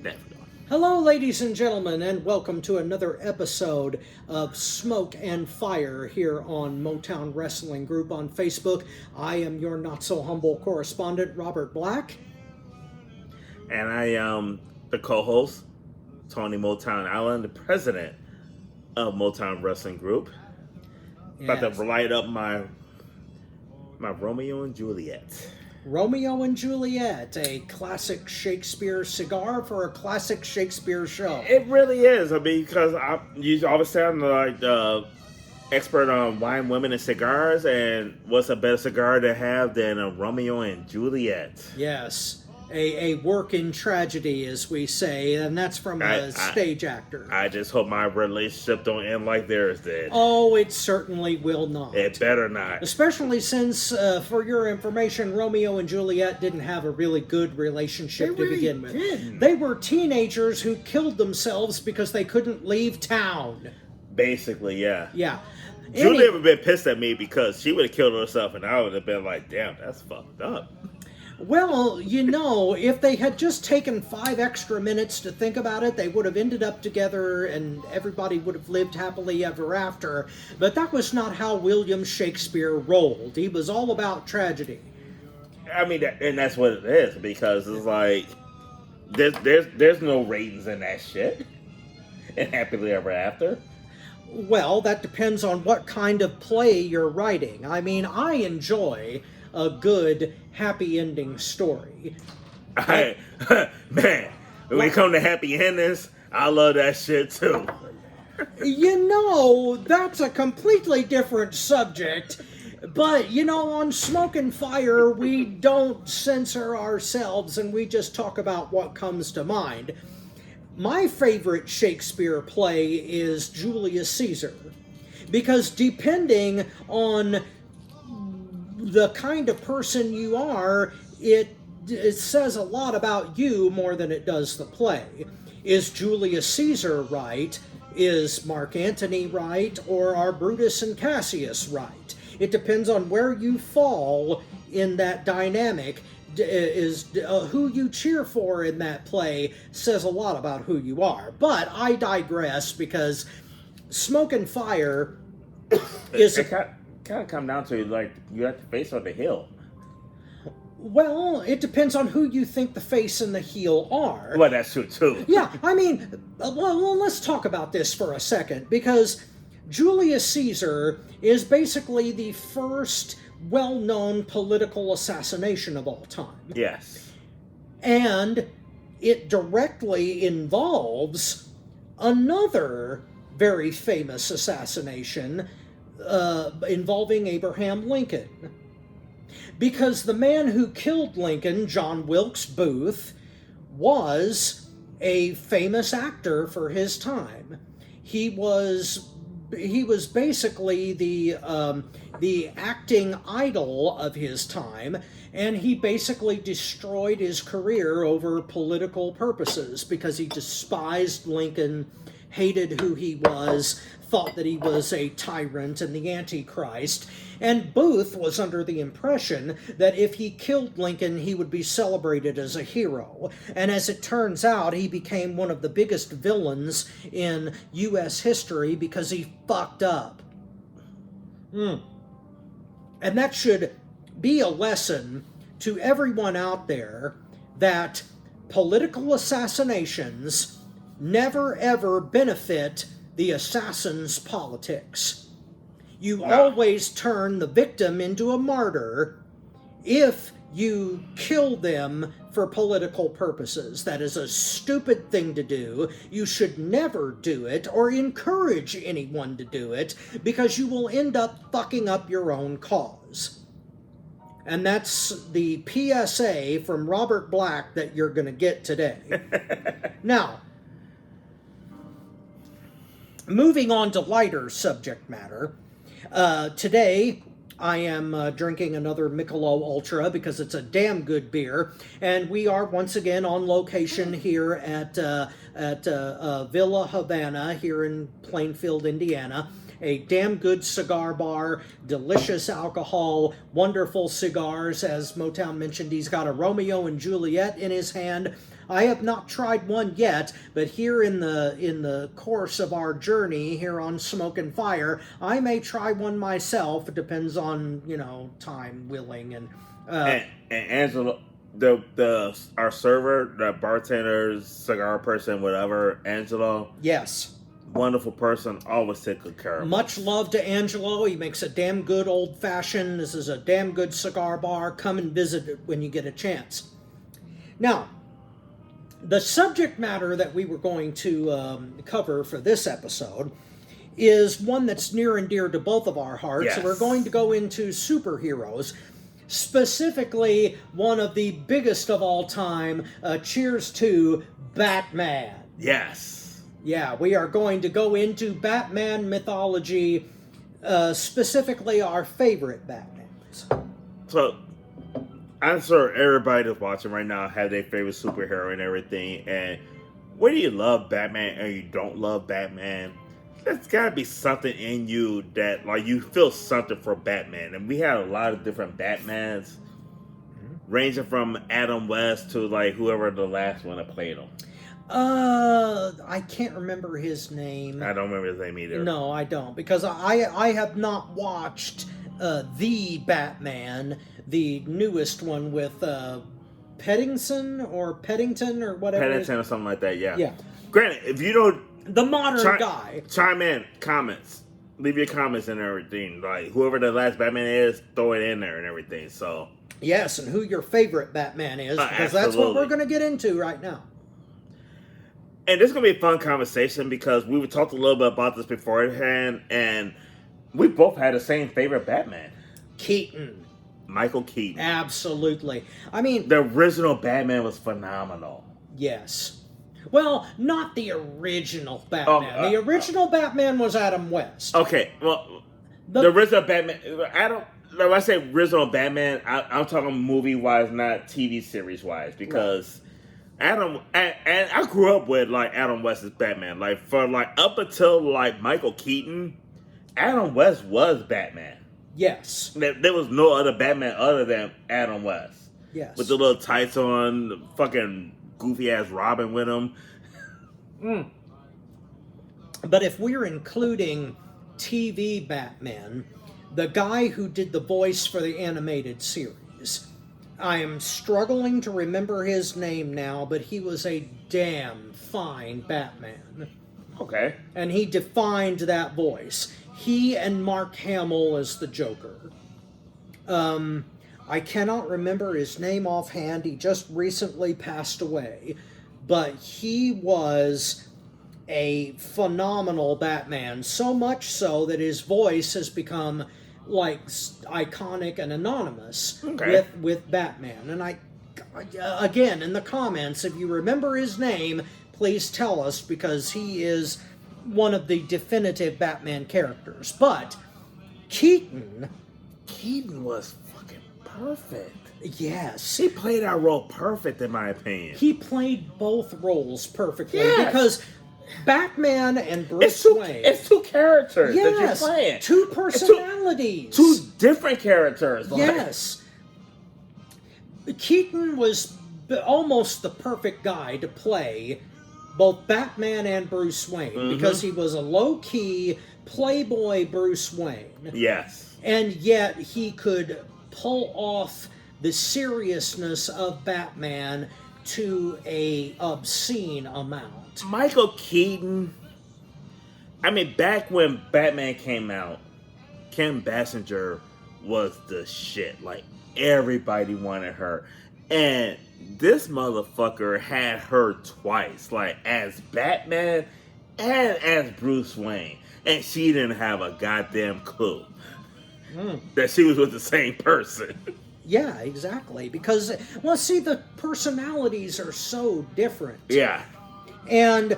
There we go. Hello, ladies and gentlemen, and welcome to another episode of Smoke and Fire here on Motown Wrestling Group on Facebook. I am your not-so-humble correspondent, Robert Black. And I am the co-host, Tony Motown Allen, the president of Motown Wrestling Group. About Yes. to light up my Romeo and Juliet. Romeo and Juliet, a classic Shakespeare cigar for a classic Shakespeare show. It really is. I mean, because you always sound like the expert on wine, women, and cigars. And what's a better cigar to have than a Romeo and Juliet? Yes, a work in tragedy, as we say, and that's from a stage actor. I just hope my relationship don't end like theirs did. Oh, it certainly will not. It better not. Especially since, for your information, Romeo and Juliet didn't have a really good relationship to begin with. Didn't. They were teenagers who killed themselves because they couldn't leave town. Basically, yeah. Yeah. Julia would have been pissed at me because she would have killed herself, and I would have been like, damn, that's fucked up. Well, you know, if they had just taken 5 extra minutes to think about it, they would have ended up together and everybody would have lived happily ever after. But that was not how William Shakespeare rolled. He was all about tragedy. I mean, and that's what it is, because it's like, there's no ratings in that shit. And Happily Ever After. Well, that depends on what kind of play you're writing. I mean, I enjoy a good happy ending story. Man, when we come to happy endings, I love that shit too. You know, that's a completely different subject. But, you know, on Smoke and Fire, we don't censor ourselves and we just talk about what comes to mind. My favorite Shakespeare play is Julius Caesar. Because depending on the kind of person you are, it says a lot about you more than it does the play. Is Julius Caesar right? Is Mark Antony right? Or are Brutus and Cassius right? It depends on where you fall in that dynamic. Who you cheer for in that play says a lot about who you are. But I digress, because Smoke and Fire is... It kind of come down to, like, you have to face on the hill. Well, it depends on who you think the face and the heel are. Well, that's true too. Yeah, I mean, well, let's talk about this for a second, because Julius Caesar is basically the first well-known political assassination of all time. Yes. And it directly involves another very famous assassination involving Abraham Lincoln. Because the man who killed Lincoln, John Wilkes Booth, was a famous actor for his time. He was basically the acting idol of his time, and he basically destroyed his career over political purposes because he despised Lincoln, hated who he was, thought that he was a tyrant and the Antichrist. And Booth was under the impression that if he killed Lincoln, he would be celebrated as a hero. And as it turns out, he became one of the biggest villains in U.S. history because he fucked up. And that should be a lesson to everyone out there that political assassinations never ever benefit the assassin's politics. You always turn the victim into a martyr if you kill them for political purposes. That is a stupid thing to do. You should never do it or encourage anyone to do it, because you will end up fucking up your own cause. And that's the PSA from Robert Black that you're going to get today. Now, moving on to lighter subject matter, today I am drinking another Michelob Ultra because it's a damn good beer, and we are once again on location here at Villa Havana here in Plainfield, Indiana. A damn good cigar bar, delicious alcohol, wonderful cigars. As Motown mentioned, he's got a Romeo and Juliet in his hand. I have not tried one yet, but here in the course of our journey here on Smoke and Fire, I may try one myself. It depends on, time willing and And Angelo, the our server, the bartender, cigar person, whatever, Angelo, yes. wonderful person, always take good care of Much us. love to Angelo. He makes a damn good old fashioned. This is a damn good cigar bar. Come and visit it when you get a chance. Now, the subject matter that we were going to cover for this episode is one that's near and dear to both of our hearts. Yes. So we're going to go into superheroes, specifically one of the biggest of all time. Cheers to Batman. Yes. Yeah, we are going to go into Batman mythology, specifically our favorite Batmans. So, I'm sure everybody that's watching right now have their favorite superhero and everything. And whether you love Batman or you don't love Batman, there's got to be something in you that, like, you feel something for Batman. And we had a lot of different Batmans, ranging from Adam West to, like, whoever the last one that played him. I can't remember his name. I don't remember his name either. No, I don't, because I have not watched the Batman, the newest one with Paddington or whatever. Paddington or something like that, yeah. Yeah. Granted, if you don't The modern guy. chime in, comments. Leave your comments and everything. Like, whoever the last Batman is, throw it in there and everything. So, Yes, and who your favorite Batman is, because that's what absolutely. we're going to get into right now. and this is going to be a fun conversation because we talked a little bit about this beforehand, and we both had the same favorite Batman. Keaton. Michael Keaton. Absolutely. I mean, The original Batman was phenomenal. yes. Well, not the original Batman. The original Batman was Adam West. Okay, well, the original Batman, when I say original Batman, I'm talking movie-wise, not TV series-wise, because Adam, and I grew up with, like, Adam West's Batman. Like, for, like, up until, like, Michael Keaton, Adam West was Batman. Yes. There was no other Batman other than Adam West. Yes. With the little tights on, the fucking goofy-ass Robin with him. But if we're including TV Batman, the guy who did the voice for the animated series, I am struggling to remember his name now, but he was a damn fine Batman. Okay. And he defined that voice. He and Mark Hamill as the Joker. I cannot remember his name offhand. He just recently passed away. But he was a phenomenal Batman. So much so that his voice has become, like, iconic and anonymous with Batman. And I again, in the comments, if you remember his name, please tell us, because he is one of the definitive Batman characters. But Keaton was fucking perfect. Yes. He played that role perfect, in my opinion. He played both roles perfectly, Yes. because Batman and Bruce Wayne. It's two characters that you're Yes, playing. two personalities. Two different characters. Like, Yes. Keaton was almost the perfect guy to play both Batman and Bruce Wayne, because he was a low-key playboy Bruce Wayne. Yes. And yet he could pull off the seriousness of Batman to a obscene amount. Michael Keaton. I mean, back when Batman came out, Kim Basinger was the shit. Like, everybody wanted her. And this motherfucker had her twice, like, as Batman and as Bruce Wayne. And she didn't have a goddamn clue that she was with the same person. Yeah, exactly. Because, well, see, the personalities are so different. Yeah. And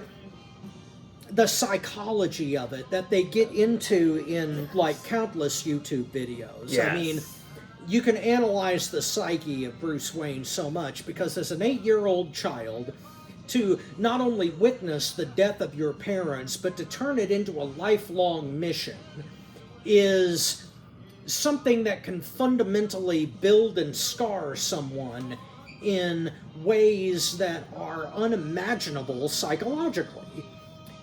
the psychology of it that they get into in, like, countless YouTube videos. Yes. I mean, you can analyze the psyche of Bruce Wayne so much, because as an 8-year-old child, to not only witness the death of your parents, but to turn it into a lifelong mission is something that can fundamentally build and scar someone in ways that are unimaginable psychologically.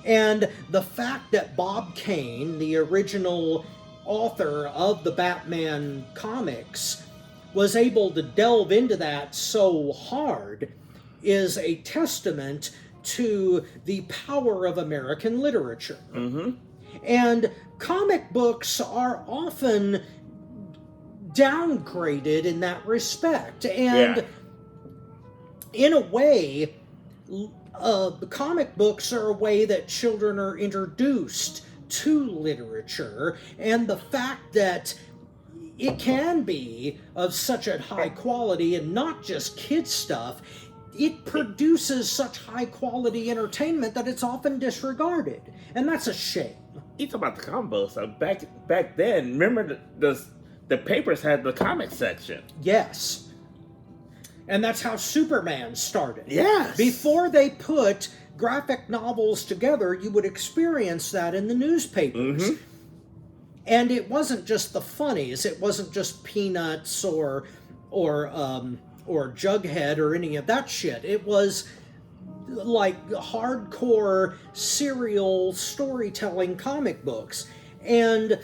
And the fact that Bob Kane, the original author of the Batman comics, was able to delve into that so hard is a testament to the power of American literature. Mm-hmm. And comic books are often downgraded in that respect. And in a way, comic books are a way that children are introduced to literature, and the fact that it can be of such a high quality and not just kid stuff, it produces such high quality entertainment that it's often disregarded, and that's a shame. You talk about the comic books. Back then, remember the papers had the comic section. Yes. And that's how Superman started. Yes. Before they put graphic novels together, you would experience that in the newspapers. Mm-hmm. And it wasn't just the funnies. It wasn't just Peanuts or Jughead or any of that shit. It was like hardcore serial storytelling comic books. And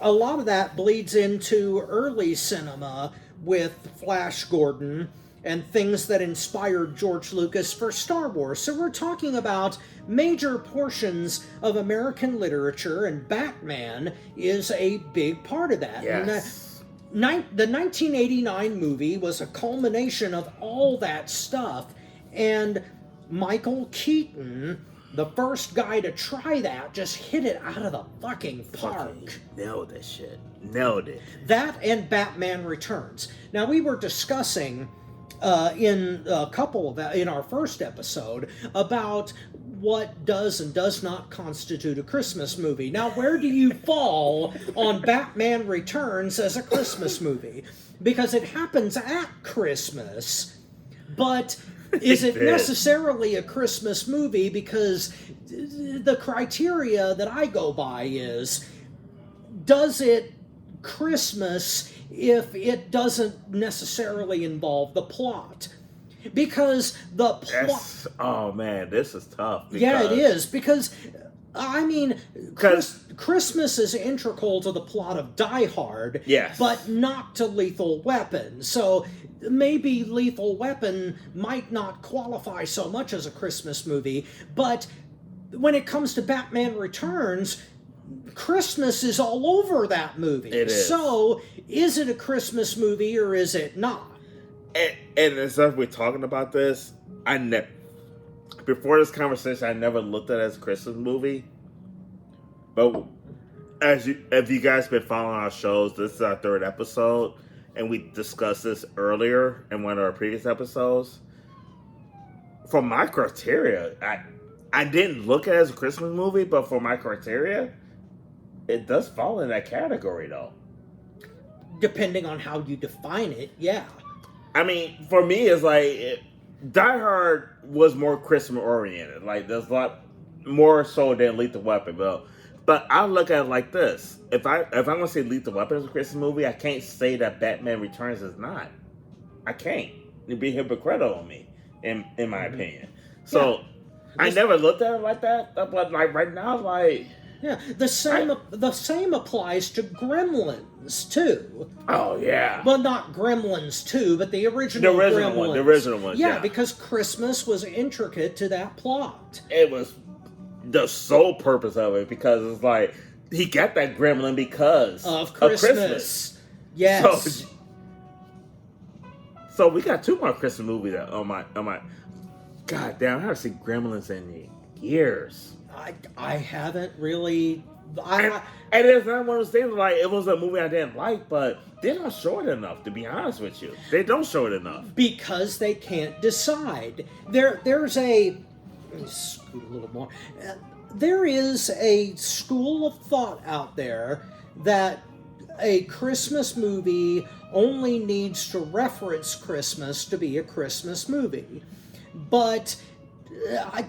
a lot of that bleeds into early cinema with Flash Gordon and things that inspired George Lucas for Star Wars. So we're talking about major portions of American literature, and Batman is a big part of that. Yes. And the 1989 movie was a culmination of all that stuff, and Michael Keaton, the first guy to try that, just hit it out of the fucking park. Nailed that shit. Nailed it. That and Batman Returns. Now, we were discussing in our first episode about what does and does not constitute a Christmas movie. Now, where do you fall on Batman Returns as a Christmas movie? Because it happens at Christmas, but is it necessarily a Christmas movie? Because the criteria that I go by is, does it Christmas if it doesn't necessarily involve the plot? Because the plot... Oh man, this is tough. Yeah, it is. Because, I mean, Christmas is integral to the plot of Die Hard, yes, but not to Lethal Weapon. So maybe Lethal Weapon might not qualify so much as a Christmas movie, but when it comes to Batman Returns, Christmas is all over that movie. It is. So, is it a Christmas movie or is it not? And as we're talking about this, before this conversation, I never looked at it as a Christmas movie. But if you guys been following our shows, this is our third episode, and we discussed this earlier in one of our previous episodes. For my criteria, I didn't look at it as a Christmas movie, but for my criteria, it does fall in that category, though. Depending on how you define it, yeah. I mean, for me, it's like Die Hard was more Christmas oriented. Like, there's a lot more so than Lethal Weapon, but I look at it like this: if I'm gonna say Lethal Weapon is a Christmas movie, I can't say that Batman Returns is not. I can't. It'd be hypocritical on me, in my opinion. So I never looked at it like that. But like right now, like. Yeah, the same applies to Gremlins too. Oh yeah. Well, not Gremlins 2, but the original Gremlins. The original one. Yeah, because Christmas was intricate to that plot. It was the sole purpose of it, because it's like he got that gremlin because of Christmas. Yes. So we got two more Christmas movies that on my. God damn, I haven't seen Gremlins in years. I haven't really. And it's not one of those things like it was a movie I didn't like, but they don't show it enough, to be honest with you. They don't show it enough. Because they can't decide. There's a. Let me scoot a little more. There is a school of thought out there that a Christmas movie only needs to reference Christmas to be a Christmas movie. But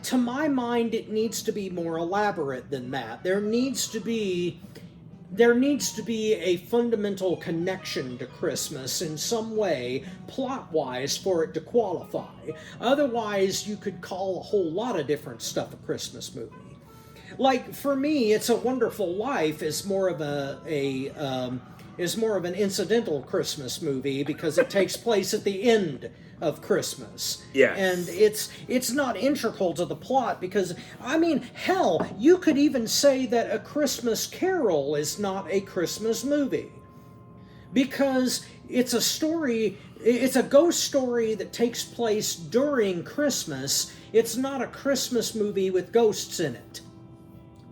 to my mind, it needs to be more elaborate than that. There needs to be there needs to be a fundamental connection to Christmas in some way, plot-wise, for it to qualify. Otherwise, you could call a whole lot of different stuff a Christmas movie. Like, for me, It's a Wonderful Life is more of is more of an incidental Christmas movie because it takes place at the end of Christmas. Yes. And it's not integral to the plot because, I mean, hell, you could even say that A Christmas Carol is not a Christmas movie. Because it's a ghost story that takes place during Christmas. It's not a Christmas movie with ghosts in it.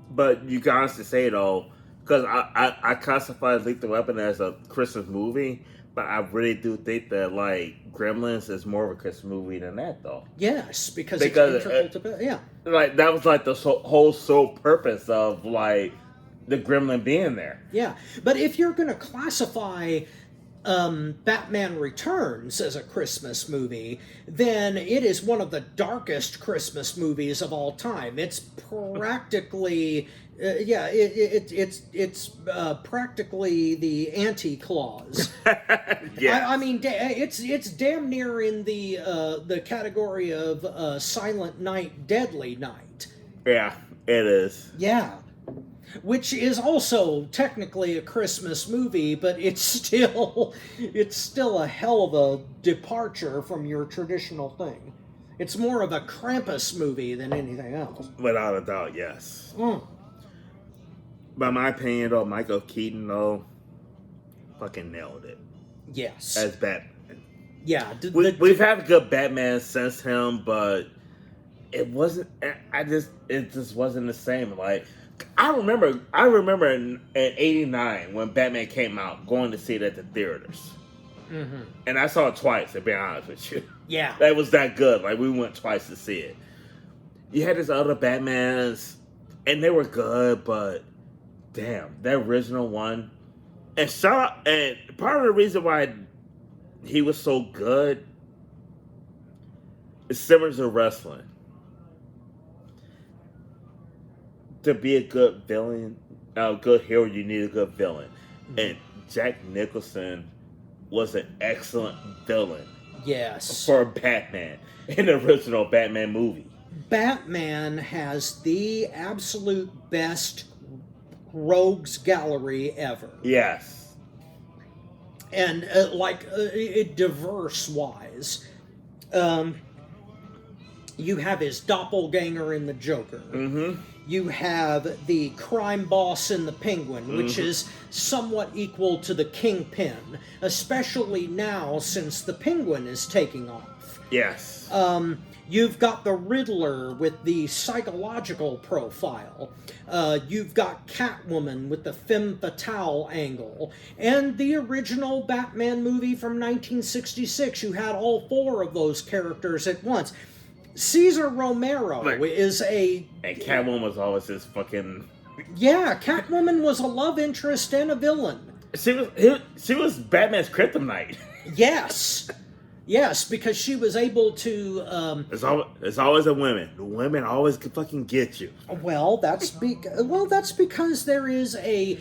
But you can honestly say, though, because I classify Lethal Weapon as a Christmas movie, but I really do think that, like, Gremlins is more of a Christmas movie than that, though. Yes, because it's integral to... Yeah. Like, that was, like, the whole sole purpose of, like, the gremlin being there. Yeah, but if you're going to classify Batman Returns as a Christmas movie, then it is one of the darkest Christmas movies of all time. It's practically, it's practically the anti-clause. Yeah, I mean, it's damn near in the category of Silent Night, Deadly Night. Yeah, it is. Yeah. Which is also technically a Christmas movie, but it's still a hell of a departure from your traditional thing. It's more of a Krampus movie than anything else. Without a doubt, yes. Mm. By my opinion, though, Michael Keaton, though, fucking nailed it. Yes. As Batman. Yeah. We've had a good Batman since him, but it wasn't. It just wasn't the same. Like, I remember in '89 when Batman came out, going to see it at the theaters. Mm-hmm. And I saw it twice, to be honest with you. Yeah. That was that good. Like, we went twice to see it. You had these other Batmans, and they were good, but damn, that original one. And part of the reason why he was so good is similar to wrestling. To be a good villain, a good hero, you need a good villain. And Jack Nicholson was an excellent villain. Yes. For Batman in the original Batman movie. Batman has the absolute best rogues gallery ever. Yes. And diverse wise. You have his doppelganger in the Joker. Mm-hmm. You have the crime boss in the Penguin, which is somewhat equal to the Kingpin, especially now since the Penguin is taking off. Yes. You've got the Riddler with the psychological profile. You've got Catwoman with the femme fatale angle. And the original Batman movie from 1966, you had all four of those characters at once. Cesar Romero is a... And Catwoman was always his fucking... Yeah, Catwoman was a love interest and a villain. She was Batman's kryptonite. Yes. Yes, because she was able to... It's always the women. The women always can fucking get you. Well, that's because there is a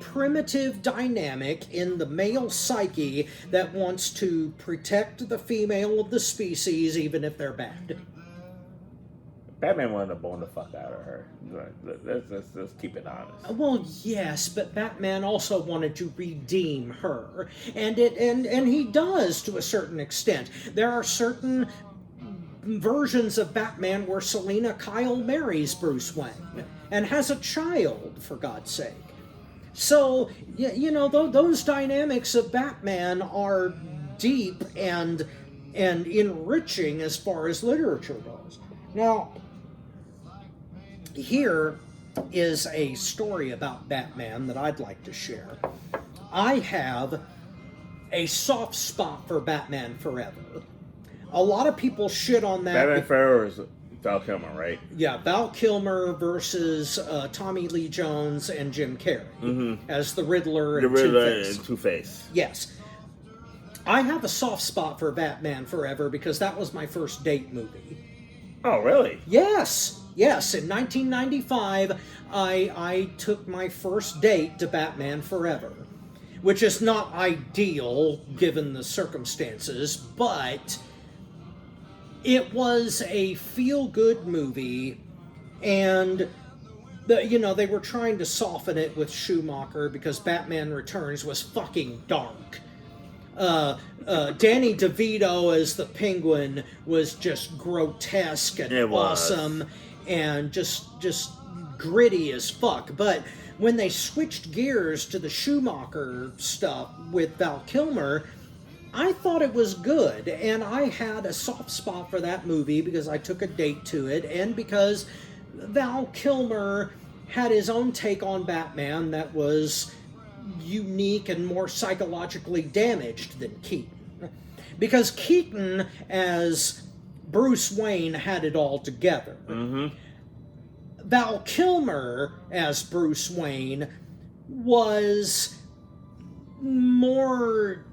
primitive dynamic in the male psyche that wants to protect the female of the species, even if they're bad. Batman wanted to bone the fuck out of her. Let's keep it honest. Well, yes, but Batman also wanted to redeem her, and he does to a certain extent. There are certain versions of Batman where Selina Kyle marries Bruce Wayne and has a child, for God's sake. So, those dynamics of Batman are deep and enriching as far as literature goes. Now, here is a story about Batman that I'd like to share. I have a soft spot for Batman Forever. A lot of people shit on that. Batman Forever is Val Kilmer, right? Yeah, Val Kilmer versus Tommy Lee Jones and Jim Carrey as the Riddler and Two-Face. And Two-Face. Yes. I have a soft spot for Batman Forever because that was my first date movie. Oh, really? Yes. Yes, in 1995, I took my first date to Batman Forever, which is not ideal given the circumstances, but it was a feel-good movie, and they were trying to soften it with Schumacher because Batman Returns was fucking dark. Danny DeVito as the Penguin was just grotesque and awesome and just gritty as fuck. But when they switched gears to the Schumacher stuff with Val Kilmer, I thought it was good, and I had a soft spot for that movie because I took a date to it, and because Val Kilmer had his own take on Batman that was unique and more psychologically damaged than Keaton. Because Keaton, as Bruce Wayne, had it all together. Mm-hmm. Val Kilmer, as Bruce Wayne, was more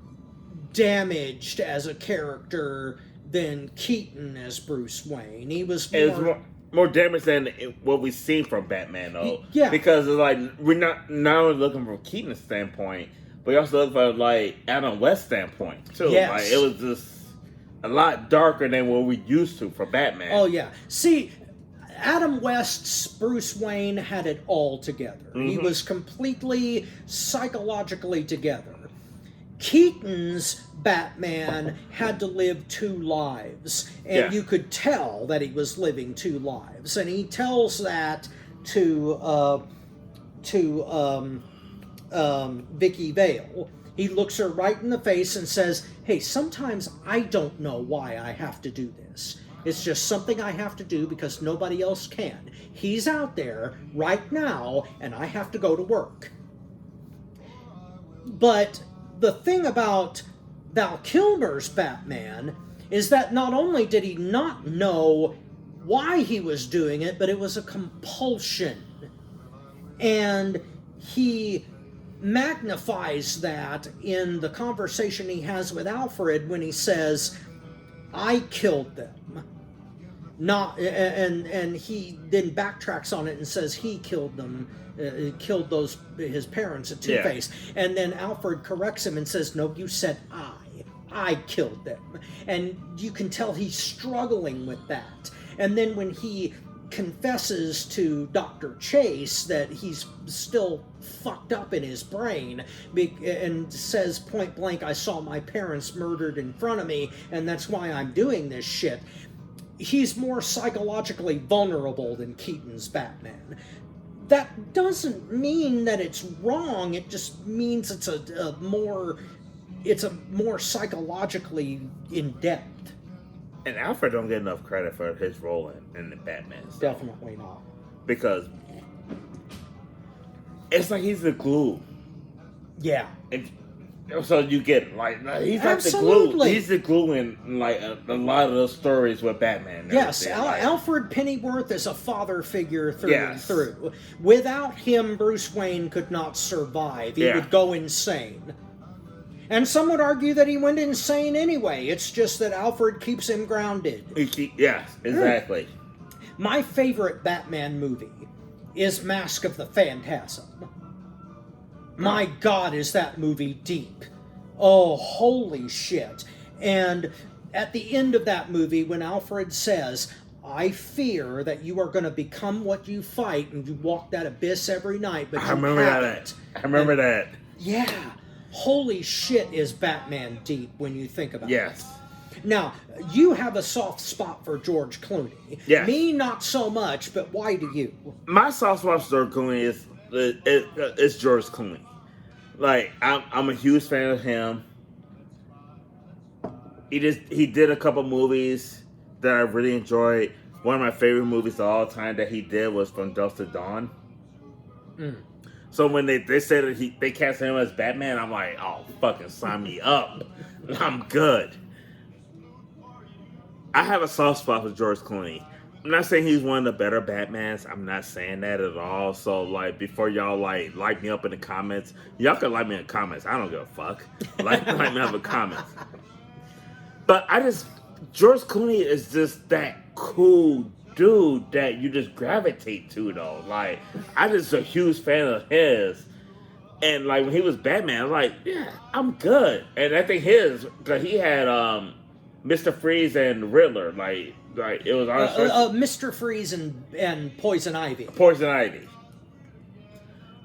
damaged as a character than Keaton as Bruce Wayne. He was more damage than what we've seen from Batman, though. Yeah. Because it's like we're not only looking from Keaton's standpoint, but we also look from like Adam West's standpoint too. Yes. Like it was just a lot darker than what we used to for Batman. Oh yeah. See, Adam West's Bruce Wayne had it all together. Mm-hmm. He was completely psychologically together. Keaton's Batman had to live two lives, and you could tell that he was living two lives, and he tells that to Vicky Vale. He looks her right in the face and says, "Hey, sometimes I don't know why I have to do this. It's just something I have to do because nobody else can. He's out there right now, and I have to go to work." But the thing about Val Kilmer's Batman is that not only did he not know why he was doing it, but it was a compulsion. And he magnifies that in the conversation he has with Alfred when he says, "I killed them." Not, and he then backtracks on it and says he killed them. Killed his parents at Two-Face. Yeah. And then Alfred corrects him and says, "No, you said I killed them." And you can tell he's struggling with that. And then when he confesses to Dr. Chase that he's still fucked up in his brain and says point blank, "I saw my parents murdered in front of me and that's why I'm doing this shit," he's more psychologically vulnerable than Keaton's Batman. That doesn't mean that it's wrong. It just means it's a more psychologically in depth. And Alfred don't get enough credit for his role in the Batman stuff. Definitely not. Because it's like he's the glue. Yeah. So you get it, like he's like Absolutely. the glue. He's the glue in like a lot of those stories with Batman. Yes, Alfred Pennyworth is a father figure through and through. Without him, Bruce Wayne could not survive. He would go insane. And some would argue that he went insane anyway. It's just that Alfred keeps him grounded. Yes, exactly. My favorite Batman movie is Mask of the Phantasm. My God, is that movie deep. Oh, holy shit. And at the end of that movie, when Alfred says, "I fear that you are going to become what you fight, and you walk that abyss every night, but I remember that. Yeah. Holy shit, is Batman deep when you think about it. Yes. Now, you have a soft spot for George Clooney. Yes. Me, not so much, but why do you? My soft spot for George Clooney is George Clooney. Like, I'm a huge fan of him. He did a couple movies that I really enjoyed. One of my favorite movies of all time that he did was From Dusk to Dawn. Mm. So when they said that they cast him as Batman, I'm like, oh, fucking sign me up. I'm good. I have a soft spot for George Clooney. I'm not saying he's one of the better Batmans. I'm not saying that at all. So, like, before y'all, like me up in the comments, y'all can like me in the comments. I don't give a fuck. Like me up in the comments. But George Clooney is just that cool dude that you just gravitate to, though. Like, I just a huge fan of his. And, like, when he was Batman, I was like, yeah, I'm good. And I think because he had Mr. Freeze and Riddler. Like it was Mr. Freeze and Poison Ivy. Poison Ivy.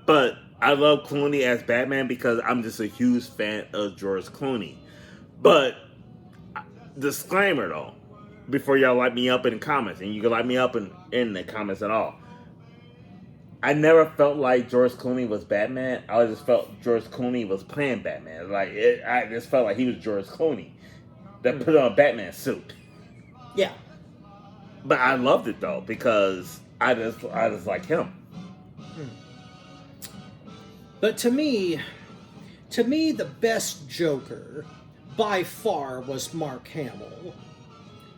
But I love Clooney as Batman because I'm just a huge fan of George Clooney. But, disclaimer, though, before y'all light me up in the comments, and you can light me up in the comments at all. I never felt like George Clooney was Batman. I just felt George Clooney was playing Batman. I just felt like he was George Clooney that put on a Batman suit. Yeah. But I loved it though because I just like him. But to me, the best Joker by far was Mark Hamill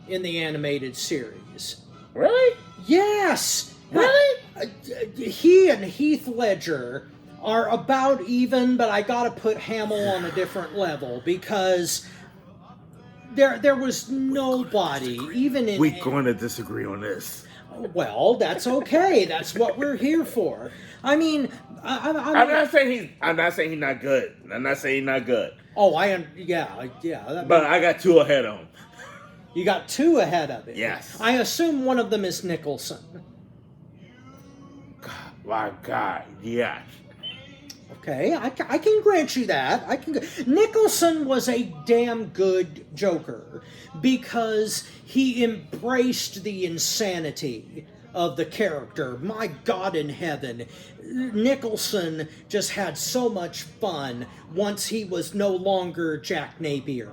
in the animated series. Really? Yes. Really? He and Heath Ledger are about even, but I gotta put Hamill on a different level because there was nobody, even in... We're going to disagree on this. Well, that's okay. That's what we're here for. I mean, I'm not saying he's not good. I'm not saying he's not good. Oh, yeah. But I got two ahead of him. You got two ahead of him. Yes. I assume one of them is Nicholson. My God, yes. Okay, I can grant you that. Nicholson was a damn good Joker because he embraced the insanity of the character. My God in heaven, Nicholson just had so much fun once he was no longer Jack Napier.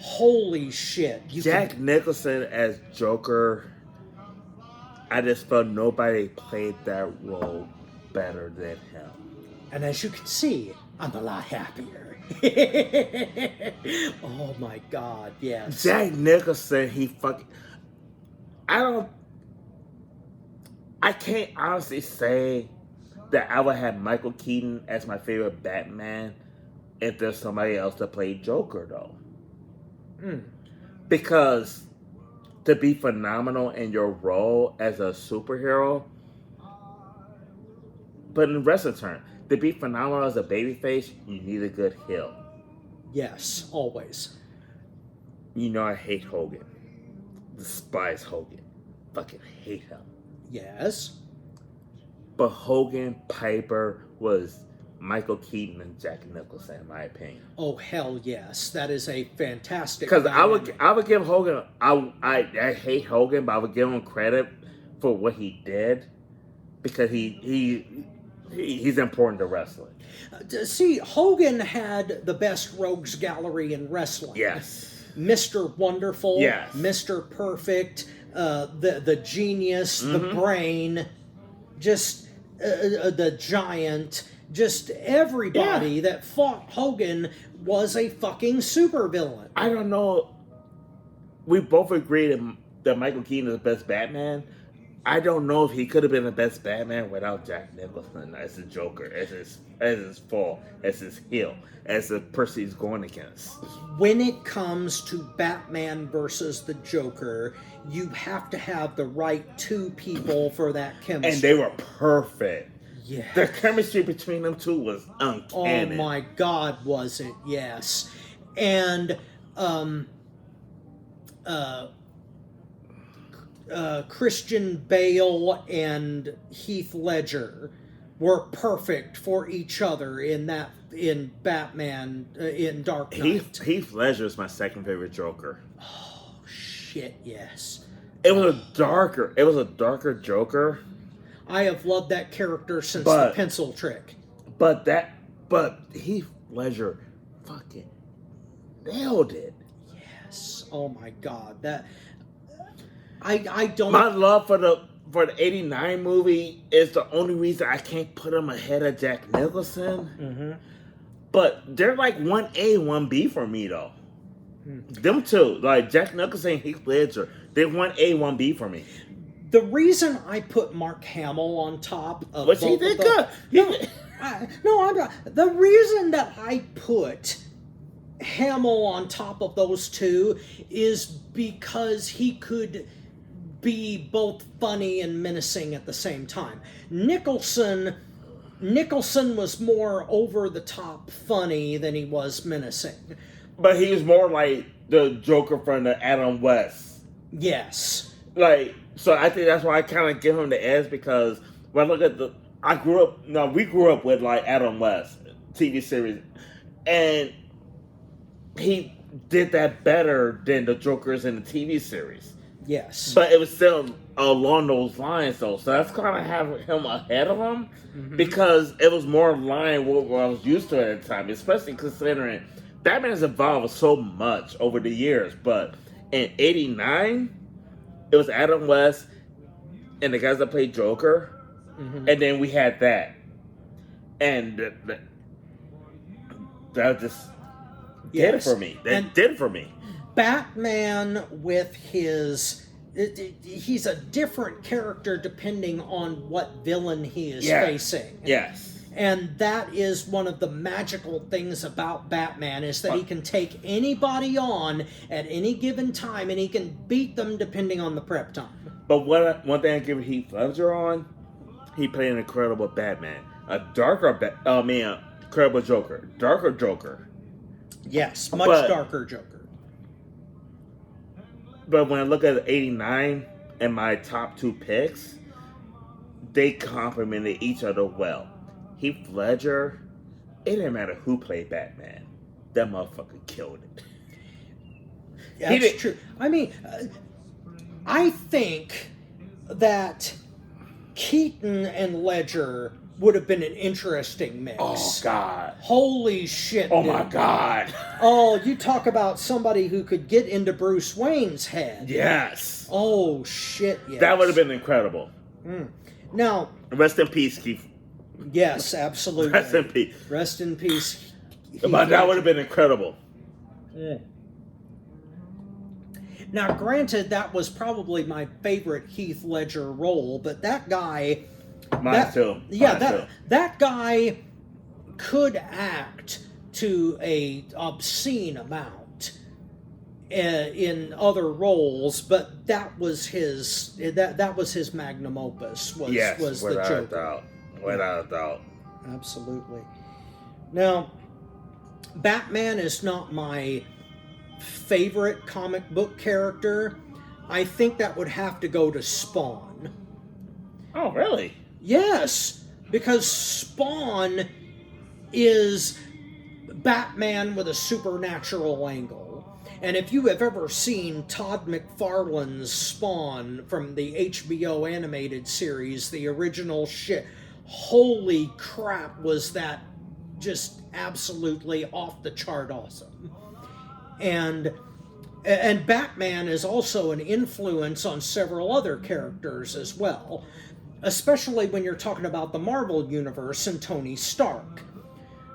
Holy shit. Jack Nicholson as Joker, I just felt nobody played that role better than him. And as you can see, I'm a lot happier. Oh my God, yes. Jack Nicholson, I can't honestly say that I would have Michael Keaton as my favorite Batman if there's somebody else to play Joker, though. Because to be phenomenal in your role as a superhero, but in wrestling terms, to be phenomenal as a babyface, you need a good heel. Yes, always. You know I hate Hogan. Despise Hogan. Fucking hate him. Yes. But Hogan, Piper was Michael Keaton and Jack Nicholson, in my opinion. Oh hell yes, that is a fantastic. Because I would give Hogan. I hate Hogan, but I would give him credit for what he did because he's important to wrestling. See, Hogan had the best rogues gallery in wrestling. Yes. Mr. Wonderful. Yes. Mr. Perfect. The genius. The brain. Just the giant. Just everybody that fought Hogan was a fucking supervillain. I don't know. We both agree that Michael Keaton is the best Batman. I don't know if he could have been the best Batman without Jack Nicholson as the Joker, as his foe, as his heel, as the person he's going against. When it comes to Batman versus the Joker, you have to have the right two people for that chemistry. And they were perfect. Yeah. The chemistry between them two was uncanny. Oh my God, was it? Yes. And Christian Bale and Heath Ledger were perfect for each other in Batman in Dark Knight. Heath Ledger is my second favorite Joker. Oh shit, yes. It was a darker Joker. I have loved that character since the pencil trick. But Heath Ledger fucking nailed it. Yes. Oh my God. That I don't. My love for the '89 movie is the only reason I can't put him ahead of Jack Nicholson. Mm-hmm. But they're like 1A, 1B for me though. Them two, like Jack Nicholson and Heath Ledger, they're 1A, 1B for me. The reason I put Mark Hamill on top of But he did good. I'm not. The reason that I put Hamill on top of those two is because he could be both funny and menacing at the same time. Nicholson was more over the top funny than he was menacing. But he was more like the Joker from the Adam West. Yes. Like, so I think that's why I kind of give him the edge, because when I look at we grew up with like Adam West TV series, and he did that better than the Jokers in the TV series. Yes. But it was still along those lines, though. So that's kind of having him ahead of him, because it was more in line with what I was used to at the time, especially considering Batman has evolved so much over the years. But in '89, it was Adam West and the guys that played Joker, and then we had that. And that just did it for me. That did it for me. Batman with he's a different character depending on what villain he is facing. Yes. And that is one of the magical things about Batman, is that he can take anybody on at any given time and he can beat them depending on the prep time. But one thing I give Heath Ledger on, he played an incredible Batman. Incredible Joker. Darker Joker. Yes, much darker Joker. But when I look at '89 and my top two picks, they complemented each other well. Heath Ledger, it didn't matter who played Batman. That motherfucker killed it. That's true. I mean, I think that Keaton and Ledger would have been an interesting mix. Oh, God. Holy shit. Oh, my God. Oh, you talk about somebody who could get into Bruce Wayne's head. Yes. Oh, shit, yes. That would have been incredible. Now... Rest in peace, Keith. Yes, absolutely. Rest in peace. Rest in peace. But that would have been incredible. Yeah. Now, granted, that was probably my favorite Heath Ledger role, but that guy... Mine too. Yeah, that guy could act to a obscene amount in other roles, but that was his magnum opus. Was the Joker. Without a doubt. Absolutely. Now, Batman is not my favorite comic book character. I think that would have to go to Spawn. Oh, really? Yes, because Spawn is Batman with a supernatural angle. And if you have ever seen Todd McFarlane's Spawn from the HBO animated series, the original shit, holy crap, was that just absolutely off the chart awesome. And Batman is also an influence on several other characters as well, especially when you're talking about the Marvel Universe and Tony Stark.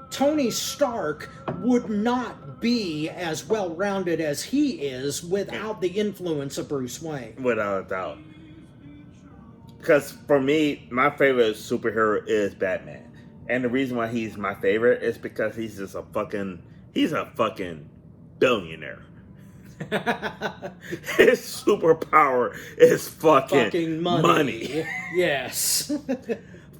Tony Stark would not be as well-rounded as he is without the influence of Bruce Wayne. Without a doubt. Because for me, my favorite superhero is Batman. And the reason why he's my favorite is because he's a fucking billionaire. His superpower is fucking money. Yes.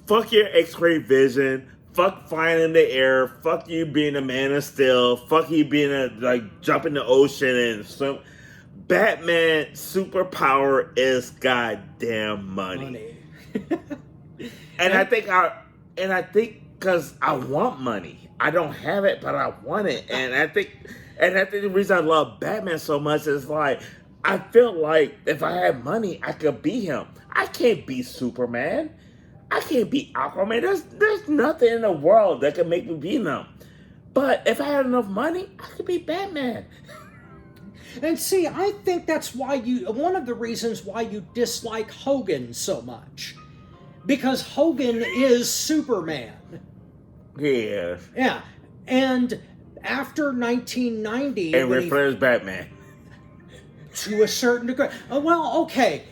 Fuck your X-ray vision. Fuck flying in the air. Fuck you being a Man of Steel. Fuck you being jump in the ocean and swim. Batman's superpower is goddamn money. And I think because I want money. I don't have it, but I want it. And I think the reason I love Batman so much is I feel like if I had money, I could be him. I can't be Superman. I can't be Aquaman. There's nothing in the world that can make me be them. But if I had enough money, I could be Batman. And see, I think that's why one of the reasons why you dislike Hogan so much. Because Hogan is Superman. Yeah. Yeah. And after 1990... And Ric Flair's Batman. To a certain degree. Well, okay.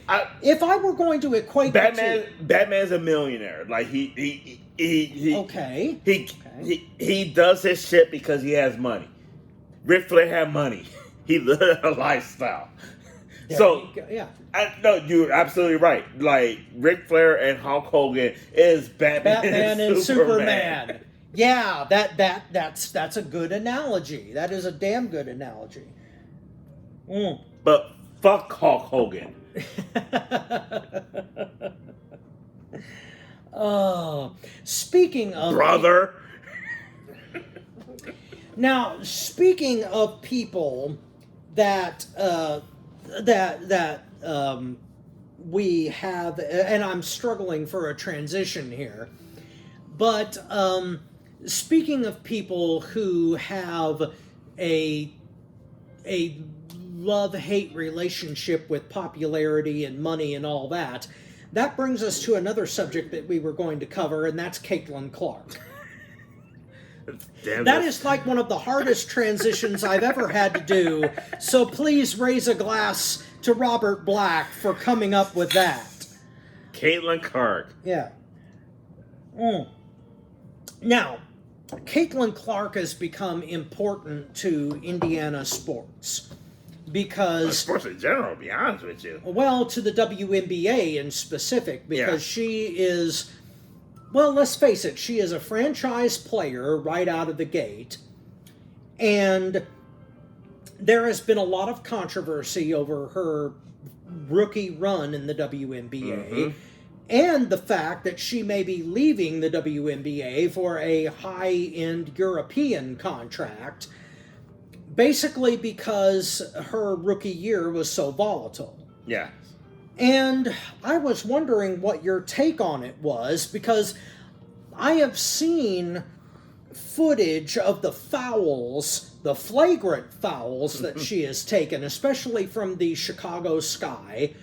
If I were going to equate Batman's a millionaire. He does his shit because he has money. Ric Flair had money. He lived a lifestyle. So, yeah. No, you're absolutely right. Like, Ric Flair and Hulk Hogan is Batman And Superman. Yeah, that's a good analogy. That is a damn good analogy. But fuck Hulk Hogan. Oh, speaking of Brother. Now, speaking of people that we have, and I'm struggling for a transition here, but speaking of people who have a love-hate relationship with popularity and money and all that, that brings us to another subject that we were going to cover, and that's Caitlin Clark. That is like one of the hardest transitions I've ever had to do, so please raise a glass to Robert Black for coming up with that. Caitlin Clark. Yeah. Now, Caitlin Clark has become important to Indiana sports because... sports in general, to be honest with you. Well, to the WNBA in specific, because she is... Well, let's face it, she is a franchise player right out of the gate, and there has been a lot of controversy over her rookie run in the WNBA, and the fact that she may be leaving the WNBA for a high-end European contract, basically because her rookie year was so volatile. Yeah. And I was wondering what your take on it was, because I have seen footage of the fouls, the flagrant fouls that she has taken, especially from the Chicago Sky.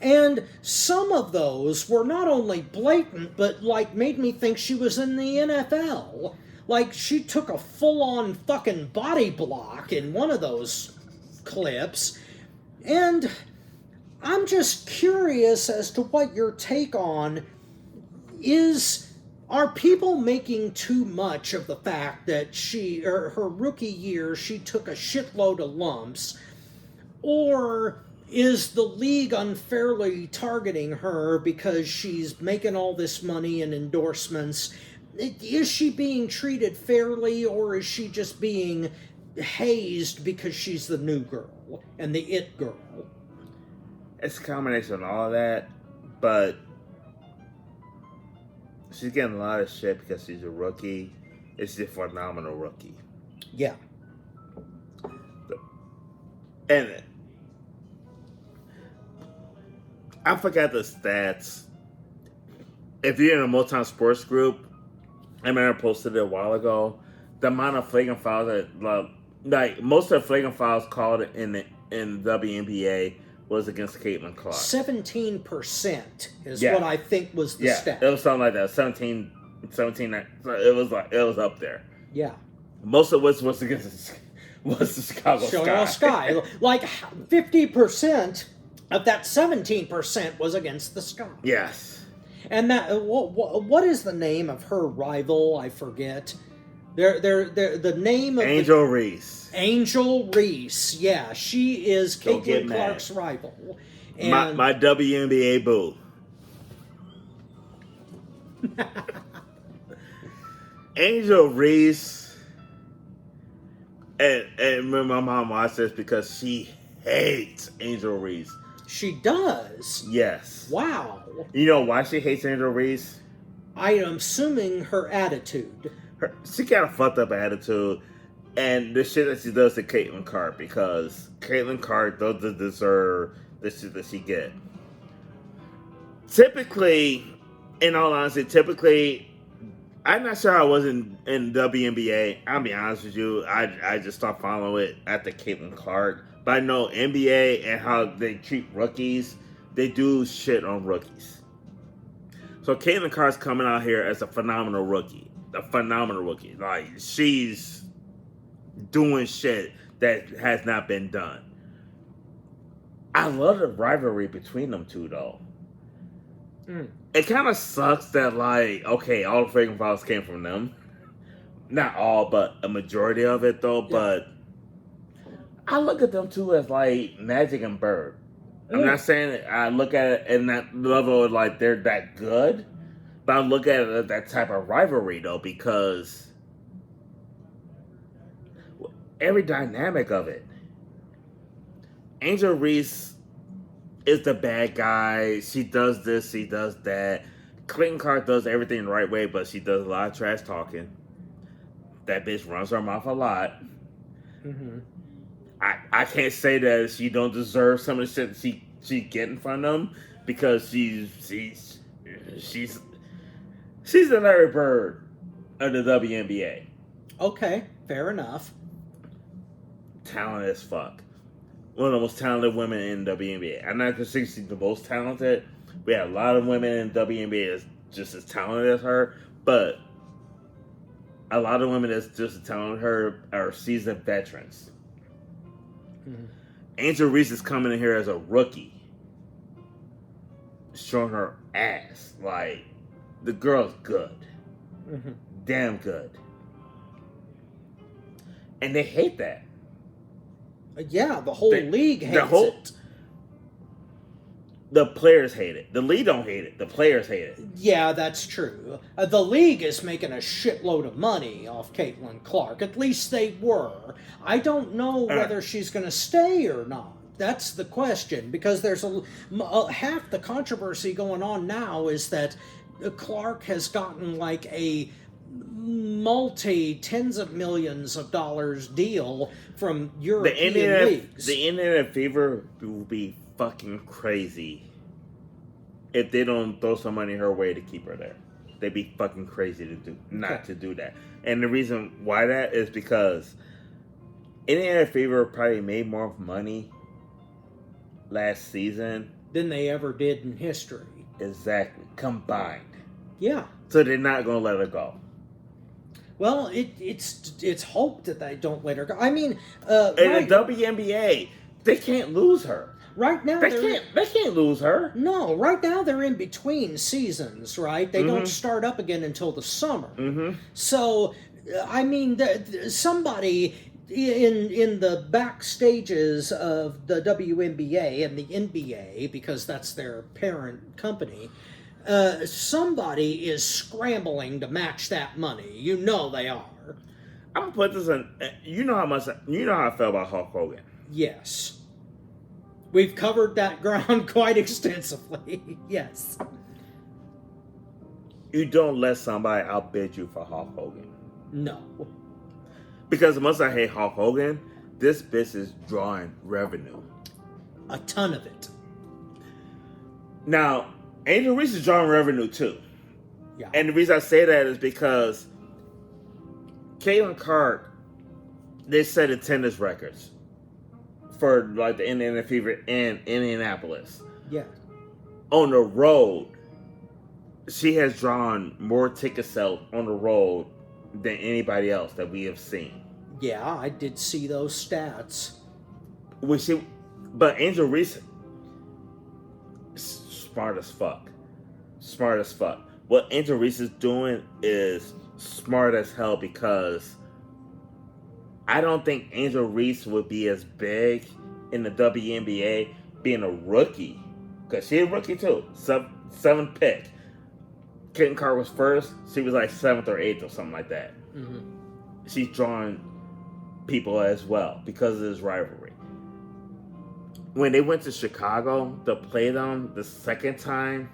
And some of those were not only blatant, but like made me think she was in the NFL. Like she took a full-on fucking body block in one of those clips. And I'm just curious as to what your take on is. Are people making too much of the fact that her rookie year, she took a shitload of lumps? Or is the league unfairly targeting her because she's making all this money and endorsements? Is she being treated fairly, or is she just being hazed because she's the new girl and the it girl? It's a combination of all of that, but she's getting a lot of shit because she's a rookie. It's a phenomenal rookie. Yeah. And I forgot the stats. If you're in a multi-sports group, I remember I posted it a while ago, the amount of flagrant fouls that, like most of the flagrant fouls called in the WNBA was against Caitlin Clark. 17% is what I think was the stat. It was something like that. 17. It was up there. Yeah. Most of which was against the Chicago Sky. Like 50% of that 17% was against the Sky. Yes. And that what is the name of her rival? I forget. The name of Angel Reese. Angel Reese, yeah, she is Caitlin Clark's rival. And my WNBA boo. Angel Reese, and my mom watched this because she hates Angel Reese. She does? Yes. Wow. You know why she hates Angel Reese? I am assuming her attitude. She got a fucked up attitude. And the shit that she does to Caitlin Clark, because Caitlin Clark doesn't deserve the shit that she get. Typically, in all honesty, I'm not sure I was in WNBA. I'll be honest with you. I just stopped following it after Caitlin Clark. But I know NBA and how they treat rookies, they do shit on rookies. So Caitlin Clark's coming out here as a phenomenal rookie. Like, she's doing shit that has not been done. I love the rivalry between them two, though. It kind of sucks that, like, okay, all the freaking fouls came from them. Not all, but a majority of it, though. Yeah. But I look at them two as like Magic and Bird. I'm not saying I look at it in that level of like they're that good, but I look at it as that type of rivalry though because every dynamic of it. Angel Reese is the bad guy. She does this, she does that. Clayton Clark does everything the right way, but she does a lot of trash talking. That bitch runs her mouth a lot. Mm-hmm. I can't say that she don't deserve some of the shit she get in front of them because she's the Larry Bird of the WNBA. Okay, fair enough. Talented as fuck. One of the most talented women in WNBA. I'm not considering she's the most talented. We have a lot of women in WNBA that's just as talented as her, but a lot of women that's just as talented as her are seasoned veterans. Mm-hmm. Angel Reese is coming in here as a rookie, showing her ass. Like, the girl's good. Mm-hmm. Damn good. And they hate that. Yeah, the whole league hates it. The players hate it. The league don't hate it. The players hate it. Yeah, that's true. The league is making a shitload of money off Caitlin Clark. At least they were. I don't know whether she's going to stay or not. That's the question. Because there's half the controversy going on now is that Clark has gotten like a tens of millions of dollars deal from European leagues. The Indiana Fever will be fucking crazy if they don't throw some money her way to keep her there. They'd be fucking crazy to do that. And the reason why that is because Indiana Fever probably made more money last season than they ever did in history. Exactly. Combined. Yeah. So they're not going to let her go. Well, it's hoped that they don't let her go. I mean, in the WNBA, they can't lose her. Right now, they can't lose her. No, right now they're in between seasons, right? They don't start up again until the summer. Mm-hmm. So, I mean, somebody in the back stages of the WNBA and the NBA, because that's their parent company, somebody is scrambling to match that money. You know they are. I'm gonna put this in. You know how I felt about Hulk Hogan. Yes. We've covered that ground quite extensively. Yes. You don't let somebody outbid you for Hulk Hogan. No. Because as much as I hate Hulk Hogan, this bitch is drawing revenue. A ton of it. Now, Angel Reese is drawing revenue too. Yeah. And the reason I say that is because Caitlin Clark, they set attendance records for like the Indiana Fever in Indianapolis. Yeah. On the road, she has drawn more ticket sales on the road than anybody else that we have seen. Yeah, I did see those stats. But Angel Reese, smart as fuck. Smart as fuck. What Angel Reese is doing is smart as hell because I don't think Angel Reese would be as big in the WNBA being a rookie. Because she's a rookie too. Seventh pick. Caitlin Clark was first. She was like 7th or 8th or something like that. Mm-hmm. She's drawing people as well because of this rivalry. When they went to Chicago to play them the second time,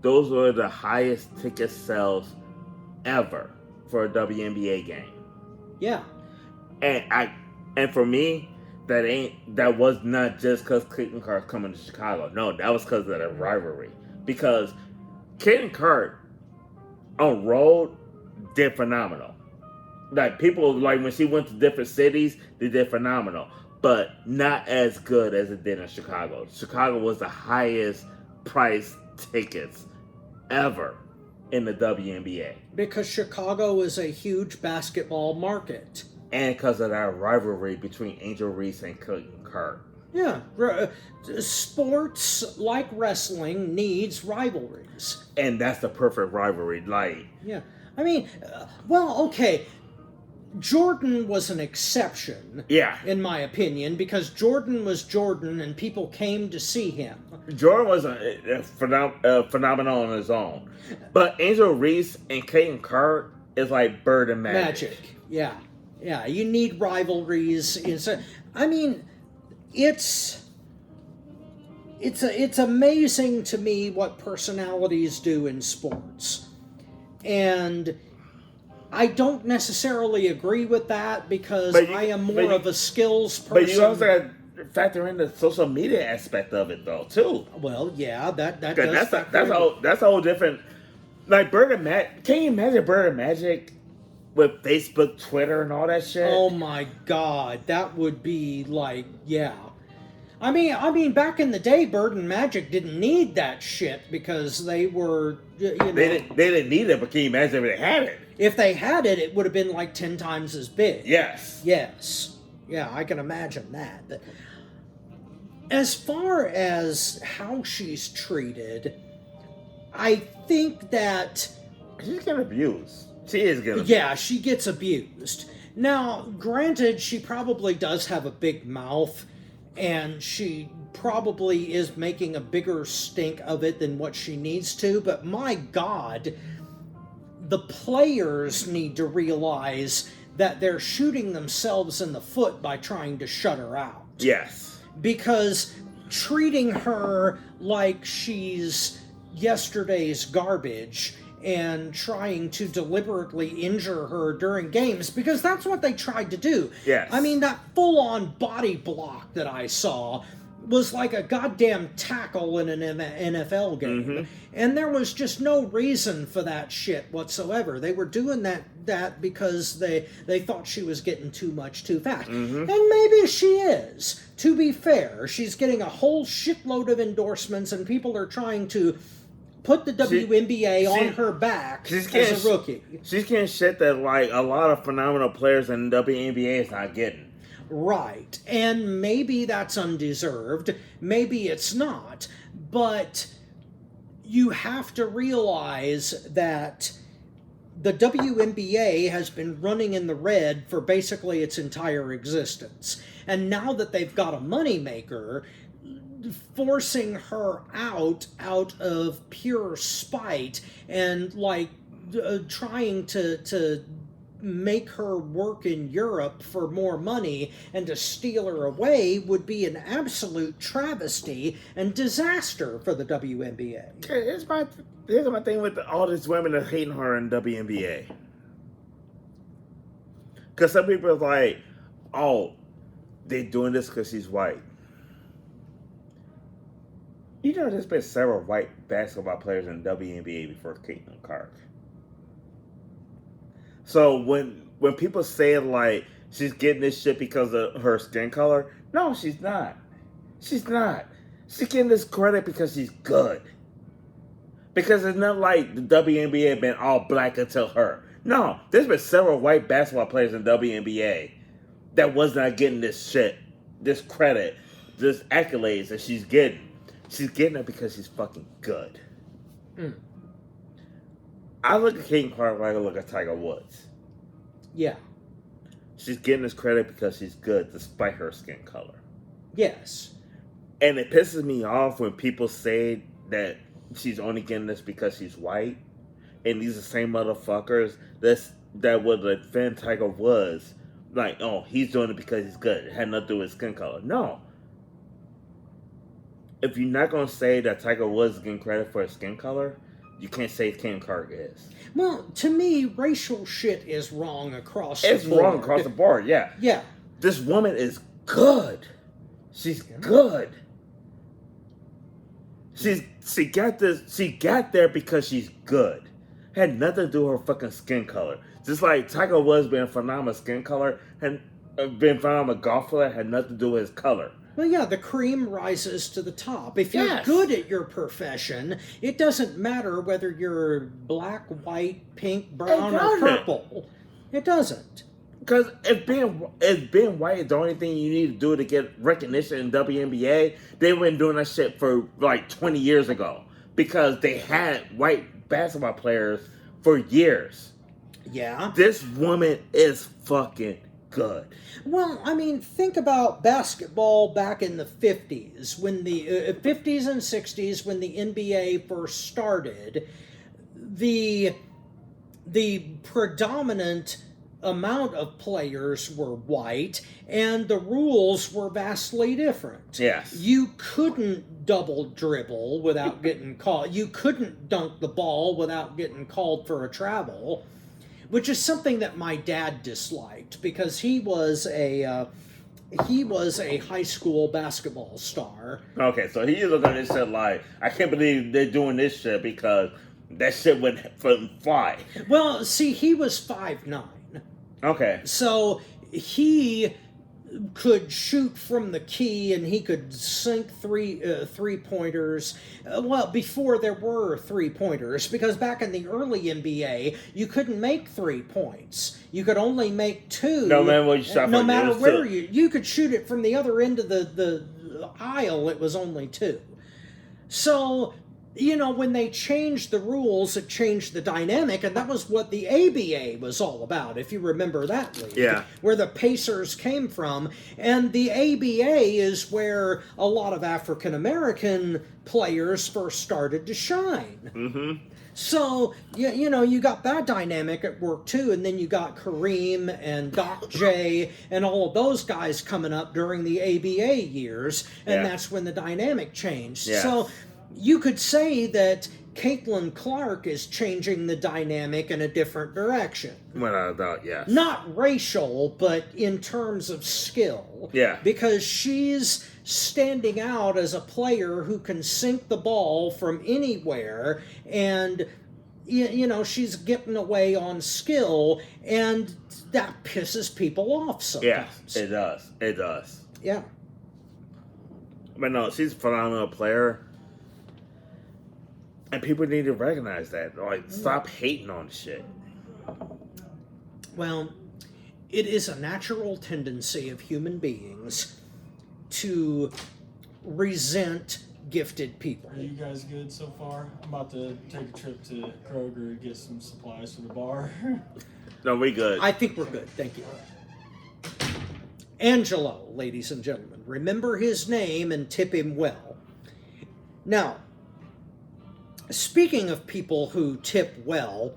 those were the highest ticket sales ever for a WNBA game. Yeah. And for me, that was not just because Caitlin Clark coming to Chicago. No, that was because of that rivalry. Because Caitlin Clark on road did phenomenal. Like people like when she went to different cities, they did phenomenal. But not as good as it did in Chicago. Chicago was the highest price tickets ever in the WNBA. Because Chicago is a huge basketball market. And because of that rivalry between Angel Reese and Caitlin Clark. Yeah. Sports, like wrestling, needs rivalries. And that's the perfect rivalry. Like... Yeah. I mean, well, okay. Jordan was an exception, Yeah. in my opinion, because Jordan was Jordan and people came to see him. Jordan was a phenomenon on his own. But Angel Reese and Caitlin Clark is like Bird and Magic. Yeah. Yeah, you need rivalries. I mean, it's amazing to me what personalities do in sports. And I don't necessarily agree with that because I am more of a skills person. But you also got to factor in the social media aspect of it, though, too. Well, yeah, that does that's a whole different. Like Bird and Magic. Can you imagine Bird and Magic with Facebook, Twitter, and all that shit? Oh my God, that would be like, yeah. I mean, back in the day, Bird and Magic didn't need that shit because they were, you know. They didn't need it, but can you imagine if they had it? If they had it, it would have been like 10 times as big. Yes. Yes. Yeah, I can imagine that. But as far as how she's treated, I think that she's getting abused. She is getting abused. Yeah, she gets abused. Now, granted, she probably does have a big mouth, and she probably is making a bigger stink of it than what she needs to, but my God, the players need to realize that they're shooting themselves in the foot by trying to shut her out. Yes. Because treating her like she's yesterday's garbage and trying to deliberately injure her during games, because that's what they tried to do. Yes. I mean, that full-on body block that I saw was like a goddamn tackle in an NFL game. Mm-hmm. And there was just no reason for that shit whatsoever. They were doing that because they thought she was getting too much too fast. Mm-hmm. And maybe she is. To be fair, she's getting a whole shitload of endorsements and people are trying to put the WNBA on her back as a rookie. She's getting shit that like a lot of phenomenal players in the WNBA is not getting. Right. And maybe that's undeserved. Maybe it's not. But you have to realize that the WNBA has been running in the red for basically its entire existence. And now that they've got a moneymaker, forcing her out of pure spite and like trying to make her work in Europe for more money and to steal her away would be an absolute travesty and disaster for the WNBA. Here's my thing with all these women that hating her in WNBA. Because some people are like, oh, they're doing this because she's white. You know, there's been several white basketball players in the WNBA before Caitlin Clark. So when people say like she's getting this shit because of her skin color, no, she's not. She's not. She's getting this credit because she's good. Because it's not like the WNBA had been all black until her. No, there's been several white basketball players in the WNBA that was not getting this shit, this credit, this accolades that she's getting. She's getting it because she's fucking good. Mm. I look at Caitlin Clark like I look at Tiger Woods. Yeah. She's getting this credit because she's good despite her skin color. Yes. And it pisses me off when people say that she's only getting this because she's white. And these are the same motherfuckers that would defend Tiger Woods. Like, oh, he's doing it because he's good. It had nothing to do with skin color. No. If you're not going to say that Tiger Woods is getting credit for his skin color, you can't say Caitlin Clark is. Well, to me, racial shit is wrong across the board. It's wrong across the board, yeah. Yeah. This woman is good. She's good. She got there because she's good. Had nothing to do with her fucking skin color. Just like Tiger Woods being a phenomenal skin color and being phenomenal golf player had nothing to do with his color. Well, yeah, the cream rises to the top. If you're good at your profession, it doesn't matter whether you're black, white, pink, brown, or purple. It doesn't. Because if being white is the only thing you need to do to get recognition in WNBA, they've been doing that shit for like 20 years ago. Because they had white basketball players for years. Yeah. This woman is fucking good. Well, I mean, think about basketball back in the 50s, when the 50s and 60s, when the NBA first started. The predominant amount of players were white, and the rules were vastly different. Yes. You couldn't double dribble without getting called. You couldn't dunk the ball without getting called for a travel, which is something that my dad disliked because he was a high school basketball star. Okay, so he's looking at this shit like, I can't believe they're doing this shit because that shit wouldn't fly. Well, see, he was 5'9". Okay. So he could shoot from the key and he could sink three-pointers. Well, before there were three-pointers, because back in the early NBA, you couldn't make 3 points. You could only make 2. No matter what you shot from. No matter where you could shoot it from the other end of the aisle, it was only 2. So, you know, when they changed the rules, it changed the dynamic, and that was what the ABA was all about, if you remember that league. Yeah. Where the Pacers came from. And the ABA is where a lot of African-American players first started to shine. Mm-hmm. So, you know, you got that dynamic at work, too, and then you got Kareem and Doc J and all of those guys coming up during the ABA years, and that's when the dynamic changed. Yeah. So you could say that Caitlin Clark is changing the dynamic in a different direction. Without a doubt, yes. Not racial, but in terms of skill. Yeah. Because she's standing out as a player who can sink the ball from anywhere, and, you know, she's getting away on skill, and that pisses people off sometimes. Yes, it does. It does. Yeah. But no, she's a phenomenal player. And people need to recognize that. Like, stop hating on shit. Well, it is a natural tendency of human beings to resent gifted people. Are you guys good so far? I'm about to take a trip to Kroger to get some supplies for the bar. No, we good. I think we're good. Thank you. Angelo, ladies and gentlemen. Remember his name and tip him well. Now, speaking of people who tip well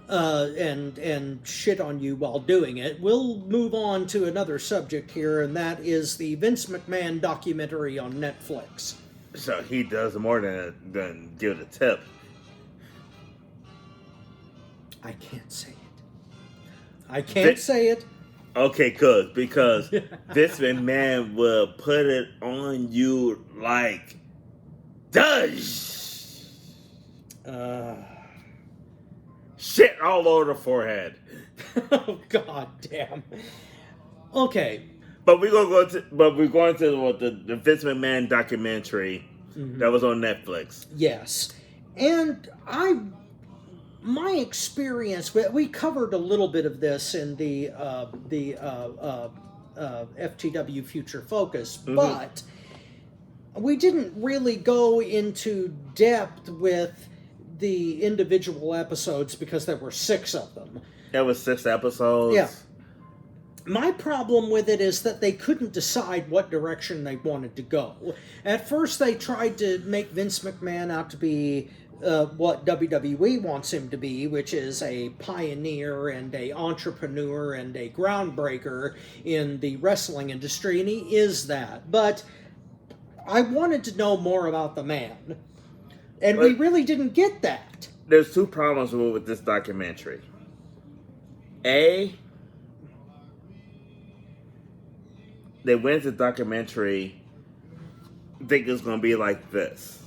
and shit on you while doing it, we'll move on to another subject here, and that is the Vince McMahon documentary on Netflix. So he does more than give a tip. I can't say it. I can't say it. Okay, good, because this man will put it on you like does. Shit all over the forehead. Oh, god damn. Okay. But we're going to the Vince McMahon documentary that was on Netflix. Yes. And my experience, we covered a little bit of this in the FTW Future Focus, but we didn't really go into depth with the individual episodes because there were 6 of them. There was 6 episodes. Yeah. My problem with it is that they couldn't decide what direction they wanted to go. At first, they tried to make Vince McMahon out to be what WWE wants him to be, which is a pioneer and a entrepreneur and a groundbreaker in the wrestling industry, and he is that. But I wanted to know more about the man, and we really didn't get that. There's 2 problems with this documentary. A, they went to the documentary think it's going to be like this.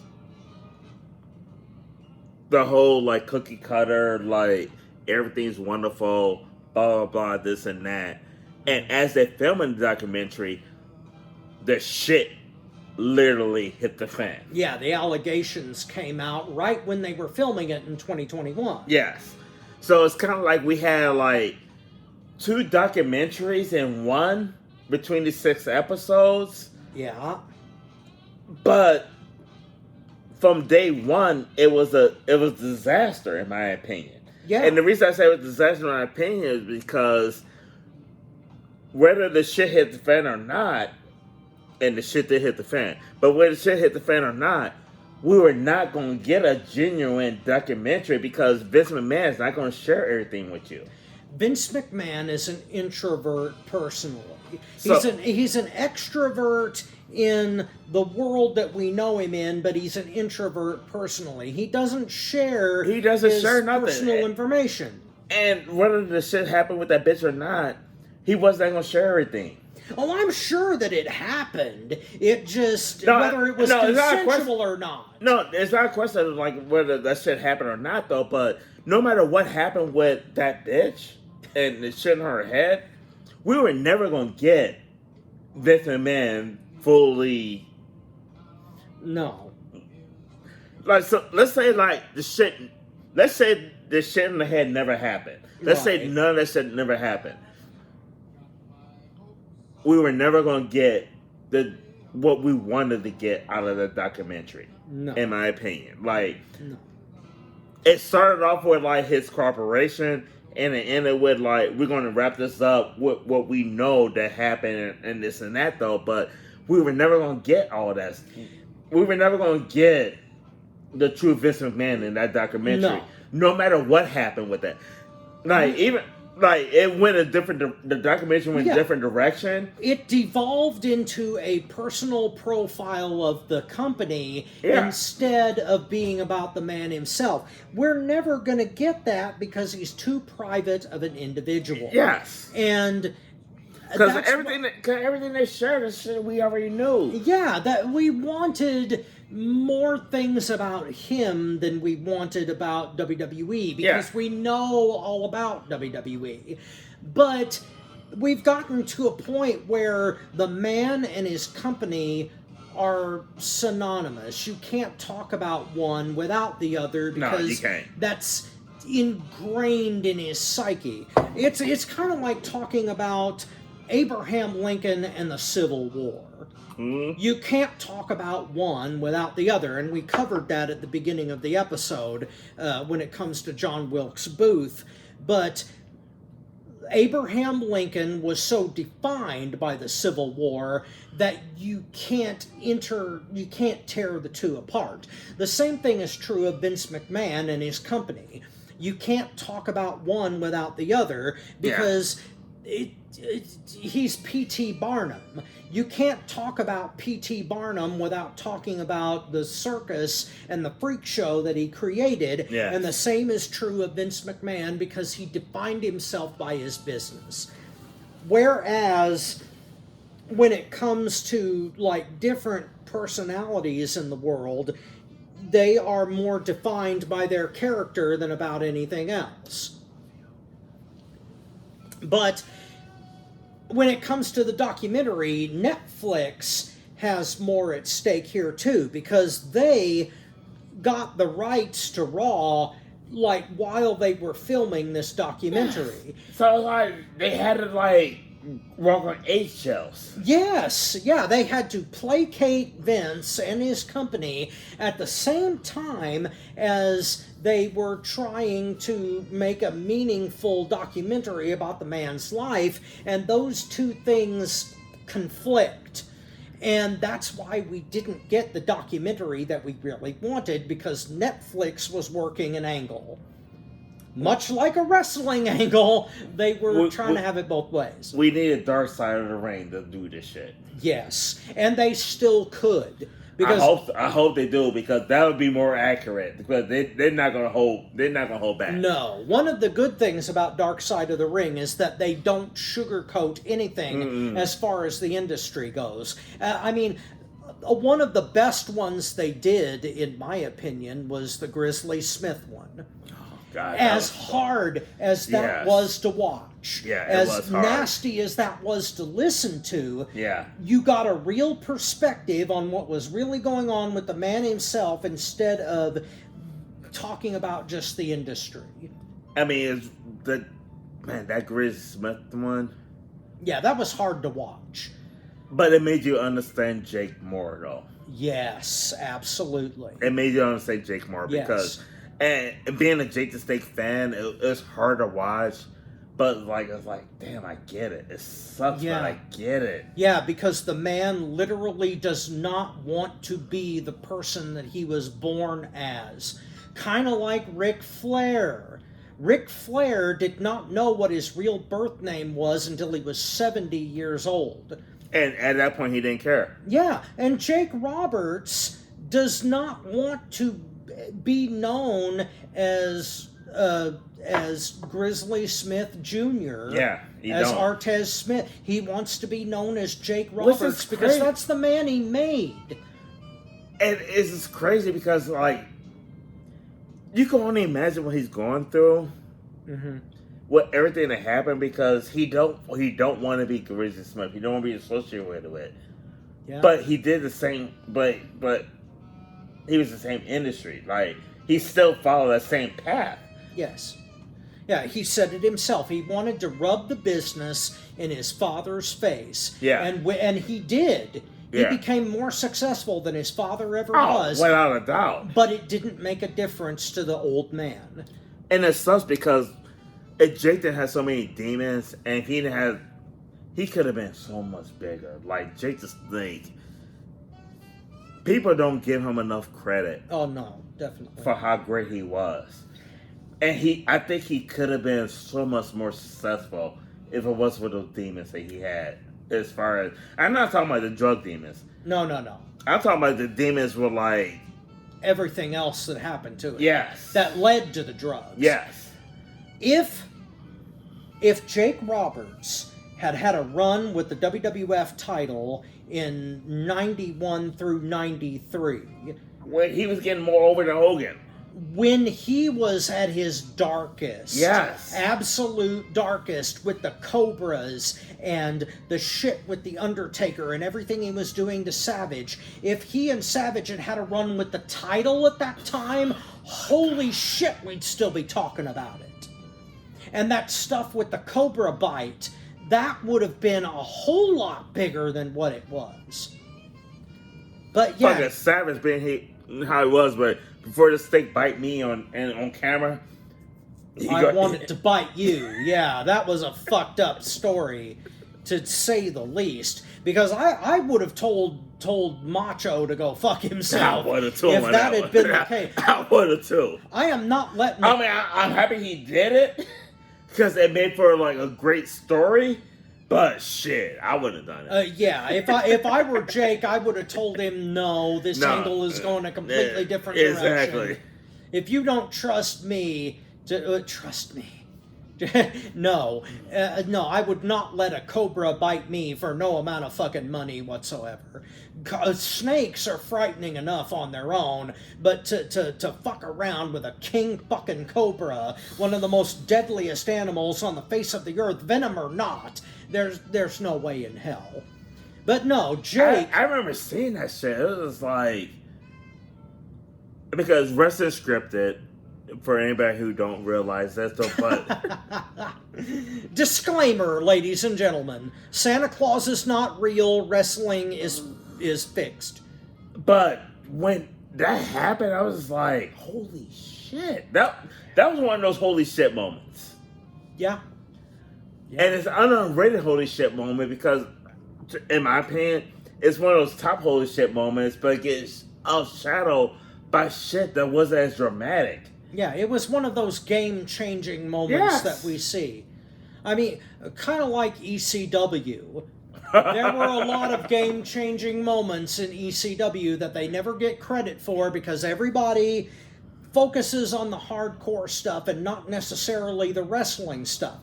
The whole, like, cookie cutter, like, everything's wonderful, blah, blah, blah, this and that. And as they're filming the documentary, the shit literally hit the fan. Yeah, the allegations came out right when they were filming it in 2021. Yes. So it's kind of like we had, like, 2 documentaries in one between the 6 episodes. Yeah. But from day one, it was a disaster, in my opinion. Yeah. And the reason I say it was a disaster, in my opinion, is because whether the shit hit the fan or not, and the shit did hit the fan, but whether the shit hit the fan or not, we were not going to get a genuine documentary because Vince McMahon is not going to share everything with you. Vince McMahon is an introvert personally. So- He's an extrovert in the world that we know him in, but he's an introvert personally. He doesn't share his nothing. personal information. And whether the shit happened with that bitch or not, he wasn't going to share everything. Oh, I'm sure that it happened. It just, No, whether it was no, it's not a question. consensual or not. No, it's not a question of like whether that shit happened or not, though. But no matter what happened with that bitch and the shit in her head, we were never gonna get Vince McMahon fully. No. Like, so let's say like the shit. Let's say the shit in the head never happened. Let's say Right. none of that shit never happened. We were never gonna get what we wanted to get out of the documentary. No. In my opinion, like. No. It started off with like his corporation, and it ended with like we're going to wrap this up with what we know that happened and this and that though. But we were never going to get all that. We were never going to get the true Vince McMahon in that documentary. No matter what happened with that, like even like it went a different. The documentary went a different direction. It devolved into a personal profile of the company instead of being about the man himself. We're never going to get that because he's too private of an individual. Yes, and because everything they shared is shit we already knew. Yeah, that we wanted more things about him than we wanted about WWE because we know all about WWE. But we've gotten to a point where the man and his company are synonymous. You can't talk about one without the other because you can't. That's ingrained in his psyche. It's kind of like talking about Abraham Lincoln and the Civil War. You can't talk about one without the other, and we covered that at the beginning of the episode when it comes to John Wilkes Booth. But Abraham Lincoln was so defined by the Civil War that you can't tear the two apart. The same thing is true of Vince McMahon and his company. You can't talk about one without the other because he's P.T. Barnum. You can't talk about P.T. Barnum without talking about the circus and the freak show that he created. Yes. And the same is true of Vince McMahon because he defined himself by his business. Whereas when it comes to like different personalities in the world, they are more defined by their character than about anything else. But when it comes to the documentary, Netflix has more at stake here too, because they got the rights to Raw like while they were filming this documentary. So like they had to like walk on eggshells. Yes, yeah, they had to placate Vince and his company at the same time as they were trying to make a meaningful documentary about the man's life, and those two things conflict. And that's why we didn't get the documentary that we really wanted, because Netflix was working an angle. Much like a wrestling angle, they were trying to have it both ways. We needed Dark Side of the Ring to do this shit. Yes, and they still could. Because I hope they do, because that would be more accurate. Because they're not gonna hold back. No, one of the good things about Dark Side of the Ring is that they don't sugarcoat anything as far as the industry goes. I mean, one of the best ones they did, in my opinion, was the Grizzly Smith one. God, as hard as that was to watch, as nasty as that was to listen to, you got a real perspective on what was really going on with the man himself instead of talking about just the industry. I mean, that Grizzly Smith one. Yeah, that was hard to watch. But it made you understand Jake more, though. Yes, absolutely. It made you understand Jake more because And being a Jake the Snake fan, it's hard to watch. But it's like, damn, I get it. It sucks, Yeah. but I get it. Yeah, because the man literally does not want to be the person that he was born as. Kind of like Ric Flair. Ric Flair did not know what his real birth name was until he was 70 years old. And at that point, he didn't care. Yeah, and Jake Roberts does not want to be known as Grizzly Smith Jr. Yeah, he as don't. Artez Smith. He wants to be known as Jake Which is Roberts because crazy. that's the man he made. And it's just crazy because, like, you can only imagine what he's going through. Mm-hmm. With everything that happened, because he don't want to be Grizzly Smith. He don't want to be associated with it. Yeah. But he did the same. But he was the same industry. Like, he still followed that same path. Yes. Yeah, he said it himself. He wanted to rub the business in his father's face. Yeah. And he did. He Yeah. became more successful than his father ever Oh, was. without a doubt. But it didn't make a difference to the old man. And it sucks because if Jake didn't have so many demons, and if he didn't have, he could have been so much bigger. Like, Jake the Snake, people don't give him enough credit Oh, no, definitely. for how great he was. And I think he could have been so much more successful if it wasn't for those demons that he had. As far as, I'm not talking about the drug demons. No. I'm talking about the demons were like, Everything else that happened to it. yes. That led to the drugs. Yes. If Jake Roberts had a run with the WWF title in 91 through 93, When he was getting more over than Hogan. when he was at his darkest, Yes. absolute darkest, with the Cobras and the shit with the Undertaker and everything he was doing to Savage, if he and Savage had a run with the title at that time, holy shit, we'd still be talking about it. And that stuff with the Cobra bite, that would have been a whole lot bigger than what it was. But yeah, Fucking Savage being how he was, but before the snake bite me on camera, I wanted to bite you. Yeah, that was a fucked up story, to say the least. Because I would have told Macho to go fuck himself I would have too. if on that had one. been the case. I would have too. I am not letting. I mean, I'm happy he did it because it made for like a great story. But shit, I wouldn't have done it. Yeah, if I were Jake, I would have told him no. This No, angle is going a completely different direction. Exactly. If you don't trust me, trust me. No, I would not let a cobra bite me for no amount of fucking money whatsoever. Snakes are frightening enough on their own, but to fuck around with a king fucking cobra, one of the most deadliest animals on the face of the earth, venom or not, there's no way in hell. But no, Jake. I remember seeing that shit. It was like, because wrestling scripted. For anybody who don't realize that, so but Disclaimer, ladies and gentlemen: Santa Claus is not real. Wrestling is fixed. But when that happened, I was just like, holy shit. That was one of those holy shit moments. Yeah. And it's an underrated holy shit moment because, in my opinion, it's one of those top holy shit moments, but it gets outshadowed by shit that wasn't as dramatic. Yeah, it was one of those game-changing moments Yes. that we see. I mean, kind of like ECW. There were a lot of game-changing moments in ECW that they never get credit for because everybody focuses on the hardcore stuff and not necessarily the wrestling stuff.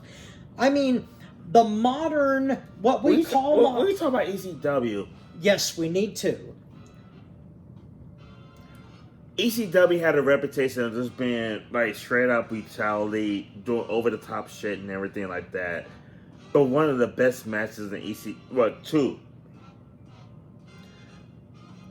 I mean, the modern, what we call... When we talk about ECW, Yes, we need to. ECW had a reputation of just being like straight up brutality, doing over the top shit and everything like that. But one of the best matches in two.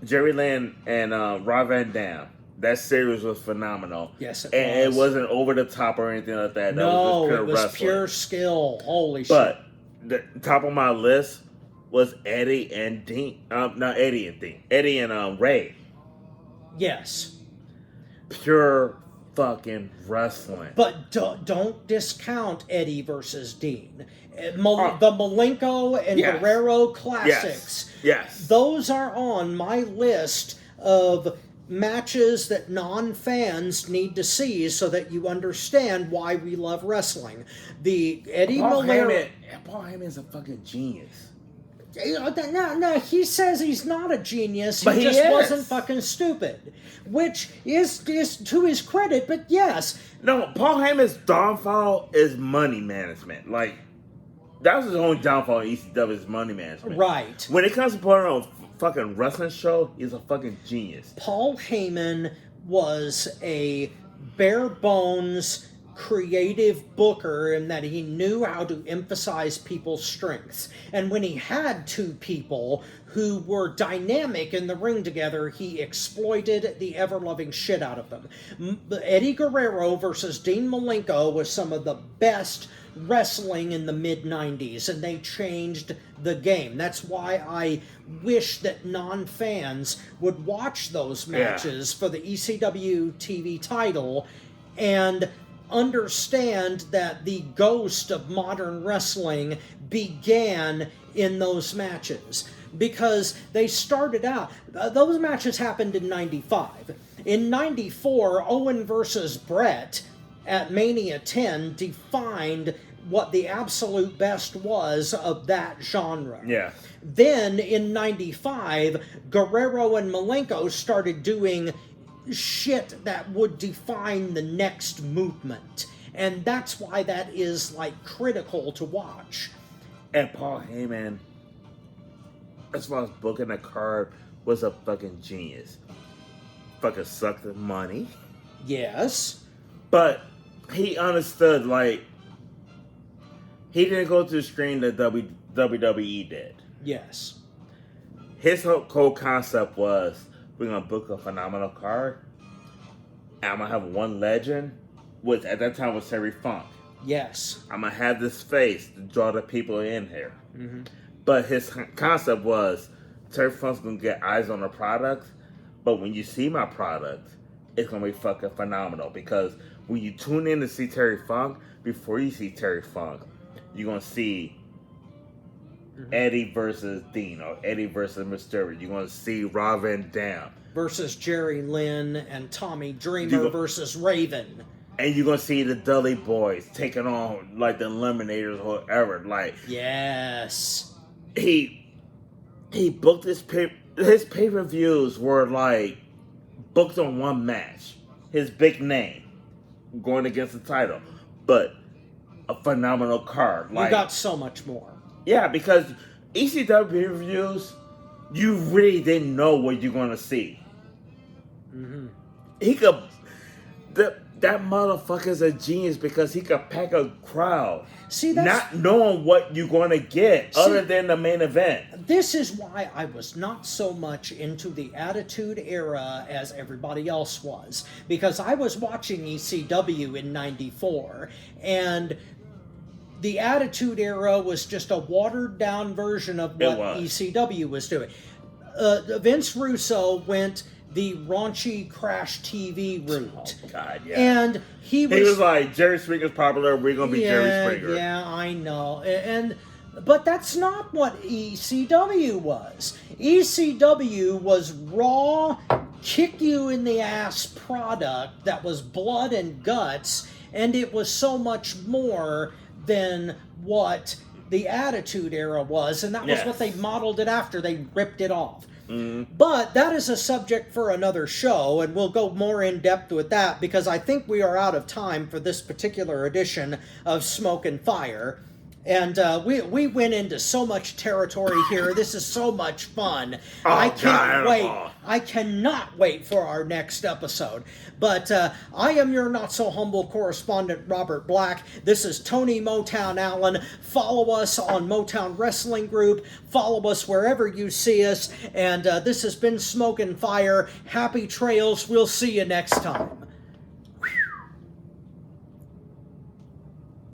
Jerry Lynn and Rob Van Dam. That series was phenomenal. Yes, it and was. it wasn't over the top or anything like that. No, That it was was just pure pure wrestling. skill. Holy shit. But the top of my list was Eddie and Dean. Not Eddie and Dean. Eddie and Ray. Yes. Pure fucking wrestling. But don't discount Eddie versus Dean. The Malenko and Yes. Guerrero classics. Yes. Those are on my list of matches that non-fans need to see so that you understand why we love wrestling. The Eddie Paul Malera... Heyman is a fucking genius. No, he says he's not a genius. But he he just is. wasn't fucking stupid. Which is to his credit, but yes. No, Paul Heyman's downfall is money management. Like, that was his only downfall in ECW is money management. Right. When it comes to putting on a fucking wrestling show, he's a fucking genius. Paul Heyman was a bare bones creative booker in that he knew how to emphasize people's strengths. And when he had two people who were dynamic in the ring together, he exploited the ever-loving shit out of them. Eddie Guerrero versus Dean Malenko was some of the best wrestling in the mid-90s, and they changed the game. That's why I wish that non-fans would watch those matches for the ECW TV title and understand that the ghost of modern wrestling began in those matches. Because they started out, those matches happened in 95. In 94, Owen versus Brett at Mania 10 defined what the absolute best was of that genre. Yeah. Then in 95, Guerrero and Malenko started doing shit that would define the next movement. And that's why that is, like, critical to watch. And Paul Heyman, as far as booking a card, was a fucking genius. Fucking sucked the money. Yes. But he understood, like, he didn't go to the screen that WWE did. Yes. His whole concept was, we're going to book a phenomenal card, and I'm going to have one legend, which at that time was Terry Funk. Yes. I'm going to have this face to draw the people in here. Mm-hmm. But his concept was, Terry Funk's going to get eyes on the product, but when you see my product, it's going to be fucking phenomenal. Because when you tune in to see Terry Funk, before you see Terry Funk, you're going to see Eddie versus Dean, or Eddie versus Mysterio. You're going to see Rob Van Dam. Versus Jerry Lynn and Tommy Dreamer versus Raven. And you're going to see the Dudley Boys taking on, like, the Eliminators or whatever. Like, yes. He booked his pay-per-views were, like, booked on one match. His big name going against the title. But a phenomenal card. Like, you got so much more. Yeah, because ECW pay-per-views, you really didn't know what you're going to see. Mm-hmm. He could... That motherfucker's a genius because he could pack a crowd. See, that's... Not knowing what you're going to get other than the main event. This is why I was not so much into the Attitude Era as everybody else was. Because I was watching ECW in 94, and the Attitude Era was just a watered-down version of what ECW was doing. Vince Russo went the raunchy Crash TV route. Oh, God, yeah. And he was like, Jerry Springer's popular, we're going to be Jerry Springer. Yeah, I know. But that's not what ECW was. ECW was raw, kick you in the ass product that was blood and guts, and it was so much more than what the Attitude Era was, and that was what they modeled it after. They ripped it off. Mm-hmm. But that is a subject for another show, and we'll go more in depth with that because I think we are out of time for this particular edition of Smoke and Fire. And we went into so much territory here. This is so much fun. I can't wait. I cannot wait for our next episode. But I am your not-so-humble correspondent, Robert Black. This is Tony Motown Allen. Follow us on Motown Wrestling Group. Follow us wherever you see us. And this has been Smoke and Fire. Happy trails. We'll see you next time.